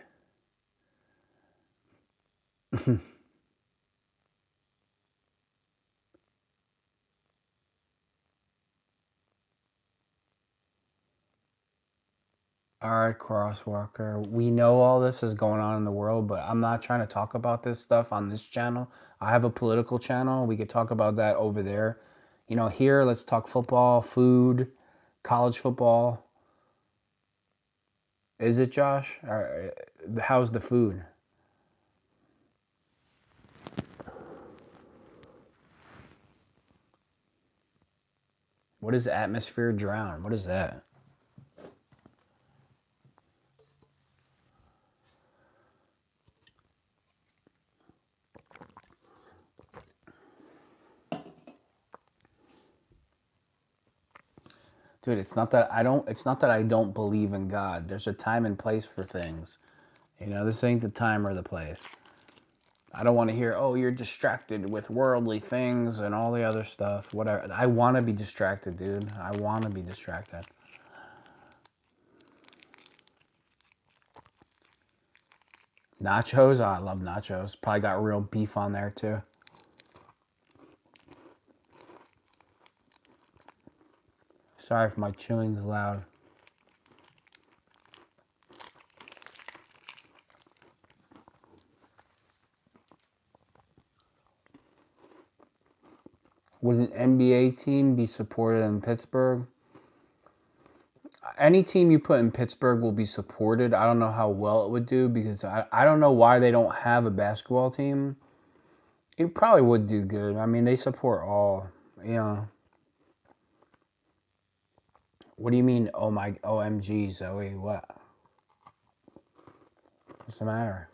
All right, Crosswalker. We know all this is going on in the world, but I'm not trying to talk about this stuff on this channel. I have a political channel. We could talk about that over there. You know, here, let's talk football, food, college football. Is it, Josh? How's the food? What is atmosphere drown? What is that? Dude, it's not that I don't believe in God. There's a time and place for things. You know, this ain't the time or the place. I don't want to hear, oh, you're distracted with worldly things and all the other stuff. Whatever. I want to be distracted, dude. I want to be distracted. Nachos? Oh, I love nachos. Probably got real beef on there, too. Sorry if my chewing's loud. Would an NBA team be supported in Pittsburgh? Any team you put in Pittsburgh will be supported. I don't know how well it would do because I don't know why they don't have a basketball team. It probably would do good. I mean, they support all, you know. What do you mean, oh my, OMG, Zoe? What? What's the matter?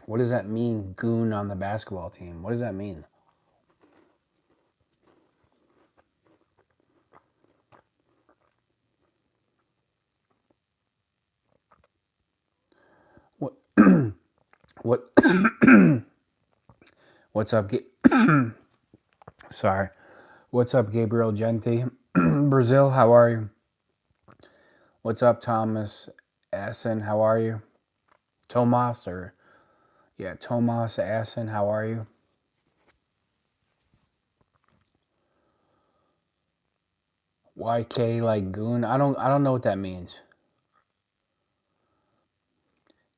What does that mean, goon on the basketball team? What does that mean? What? What? What's up? Sorry. What's up, Gabriel Genti? Brazil, how are you? What's up, Thomas Assen? How are you? Tomas, or yeah, Tomas Assen, how are you? YK like goon. I don't know what that means.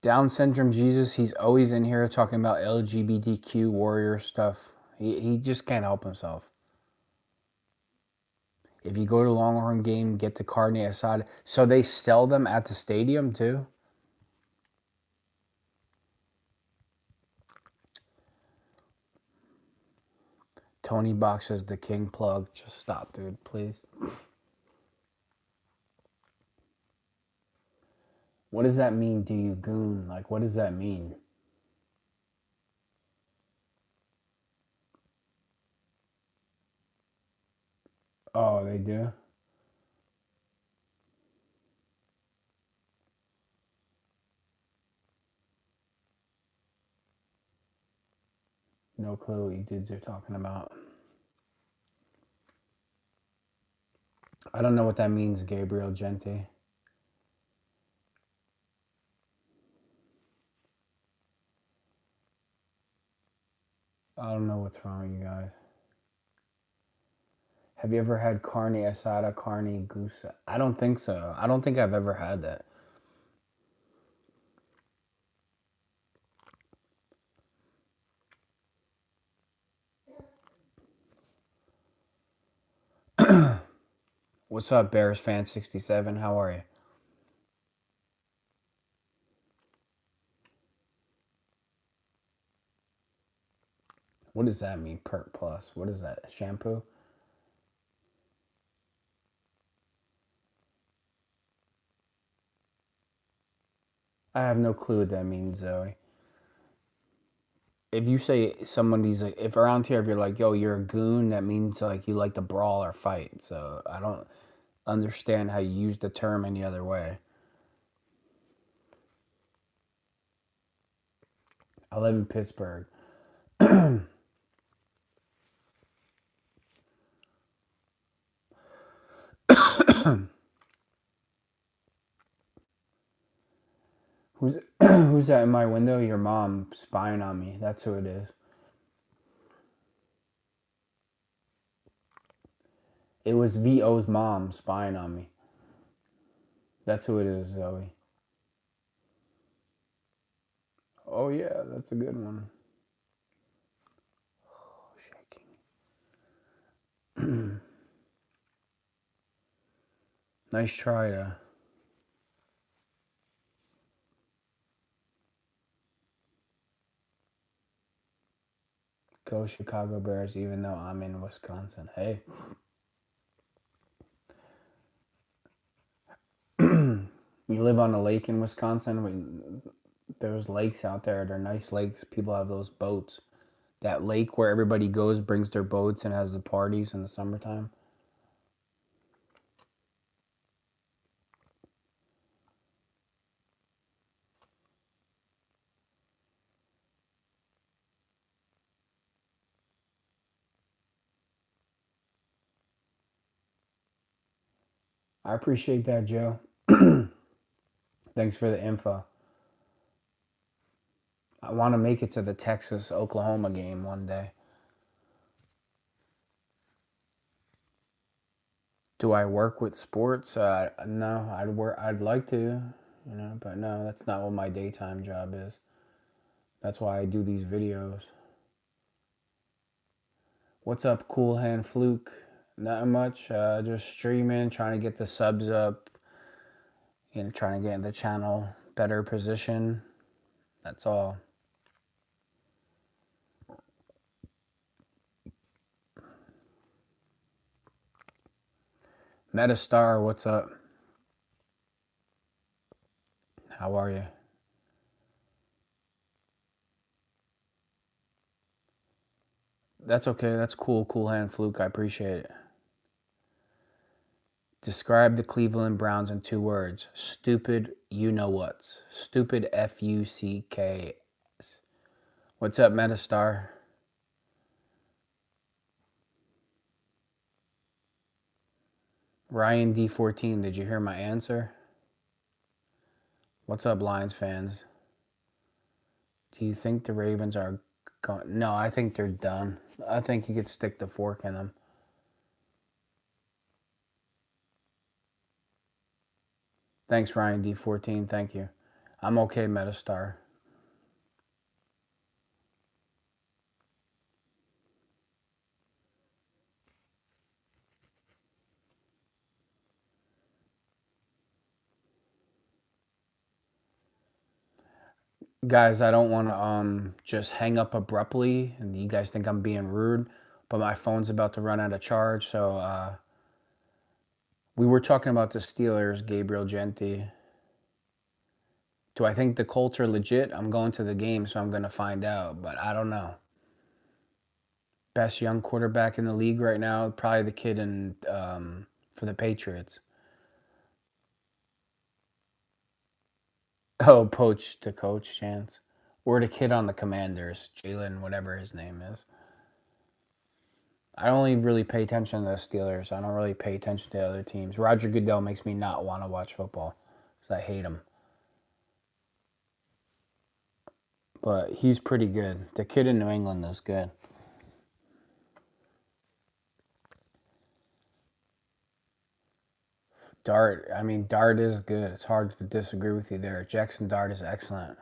Down syndrome Jesus, he's always in here talking about LGBTQ warrior stuff. He just can't help himself. If you go to Longhorn game, get the carne asada. So they sell them at the stadium too? Tony Box says the king plug. Just stop, dude, please. What does that mean, do you goon? Like, what does that mean? Oh, they do? No clue what you dudes are talking about. I don't know what that means, Gabriel Genti. I don't know what's wrong with you guys. Have you ever had carne asada, carne goose? I don't think so. I don't think I've ever had that. What's up, Bears fan 67? How are you? What does that mean, Perk Plus? What is that, shampoo? I have no clue what that means, Zoe. If you say somebody's like, if around here, if you're like, yo, you're a goon, that means like you like to brawl or fight. So I don't understand how you use the term any other way. I live in Pittsburgh. Who's who's that in my window? Your mom spying on me. That's who it is. It was VO's mom spying on me. That's who it is, Zoe. Oh yeah, that's a good one. Oh, shaking. Nice try to go Chicago Bears, even though I'm in Wisconsin. Hey. You live on a lake in Wisconsin. There's lakes out there. They're nice lakes. People have those boats. That lake where everybody goes, brings their boats, and has the parties in the summertime. I appreciate that, Joe. Thanks for the info. I want to make it to the Texas Oklahoma game one day. Do I work with sports? No, I'd work. I'd like to, but no, that's not what my daytime job is. That's why I do these videos. What's up, Cool Hand Fluke? Not much. Just streaming, trying to get the subs up, trying to get in the channel better position. That's all. Metastar, what's up? How are you? That's okay. That's cool. Cool Hand Fluke. I appreciate it. Describe the Cleveland Browns in 2 words. Stupid, you know what? Stupid Fuck. What's up, Metastar? Ryan D14, did you hear my answer? What's up, Lions fans? Do you think the Ravens are going? No, I think they're done. I think you could stick the fork in them. Thanks, Ryan D14. Thank you. I'm okay, Metastar. Guys, I don't want to just hang up abruptly, and you guys think I'm being rude, but my phone's about to run out of charge. So we were talking about the Steelers, Gabriel Genti. Do I think the Colts are legit? I'm going to the game, so I'm going to find out, but I don't know. Best young quarterback in the league right now, probably the kid in for the Patriots. Oh, poach to coach chance. Or the kid on the Commanders, Jalen, whatever his name is. I only really pay attention to the Steelers. I don't really pay attention to other teams. Roger Goodell makes me not want to watch football because I hate him. But he's pretty good. The kid in New England is good. Dart is good. It's hard to disagree with you there. Jackson Dart is excellent.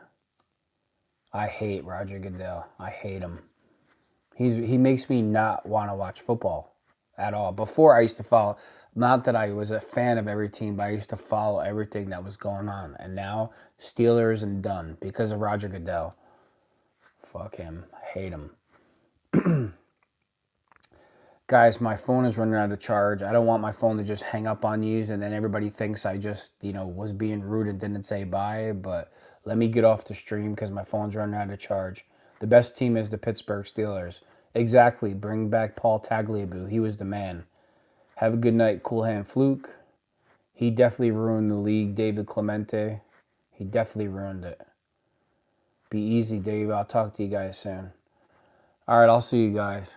I hate Roger Goodell. I hate him. He makes me not want to watch football at all. Before I used to follow, not that I was a fan of every team, but I used to follow everything that was going on. And now Steelers and done because of Roger Goodell. Fuck him. I hate him. Guys, my phone is running out of charge. I don't want my phone to just hang up on you and then everybody thinks I just, was being rude and didn't say bye. But let me get off the stream because my phone's running out of charge. The best team is the Pittsburgh Steelers. Exactly. Bring back Paul Tagliabue. He was the man. Have a good night, Cool Hand Fluke. He definitely ruined the league. David Clemente. He definitely ruined it. Be easy, Dave. I'll talk to you guys soon. All right, I'll see you guys.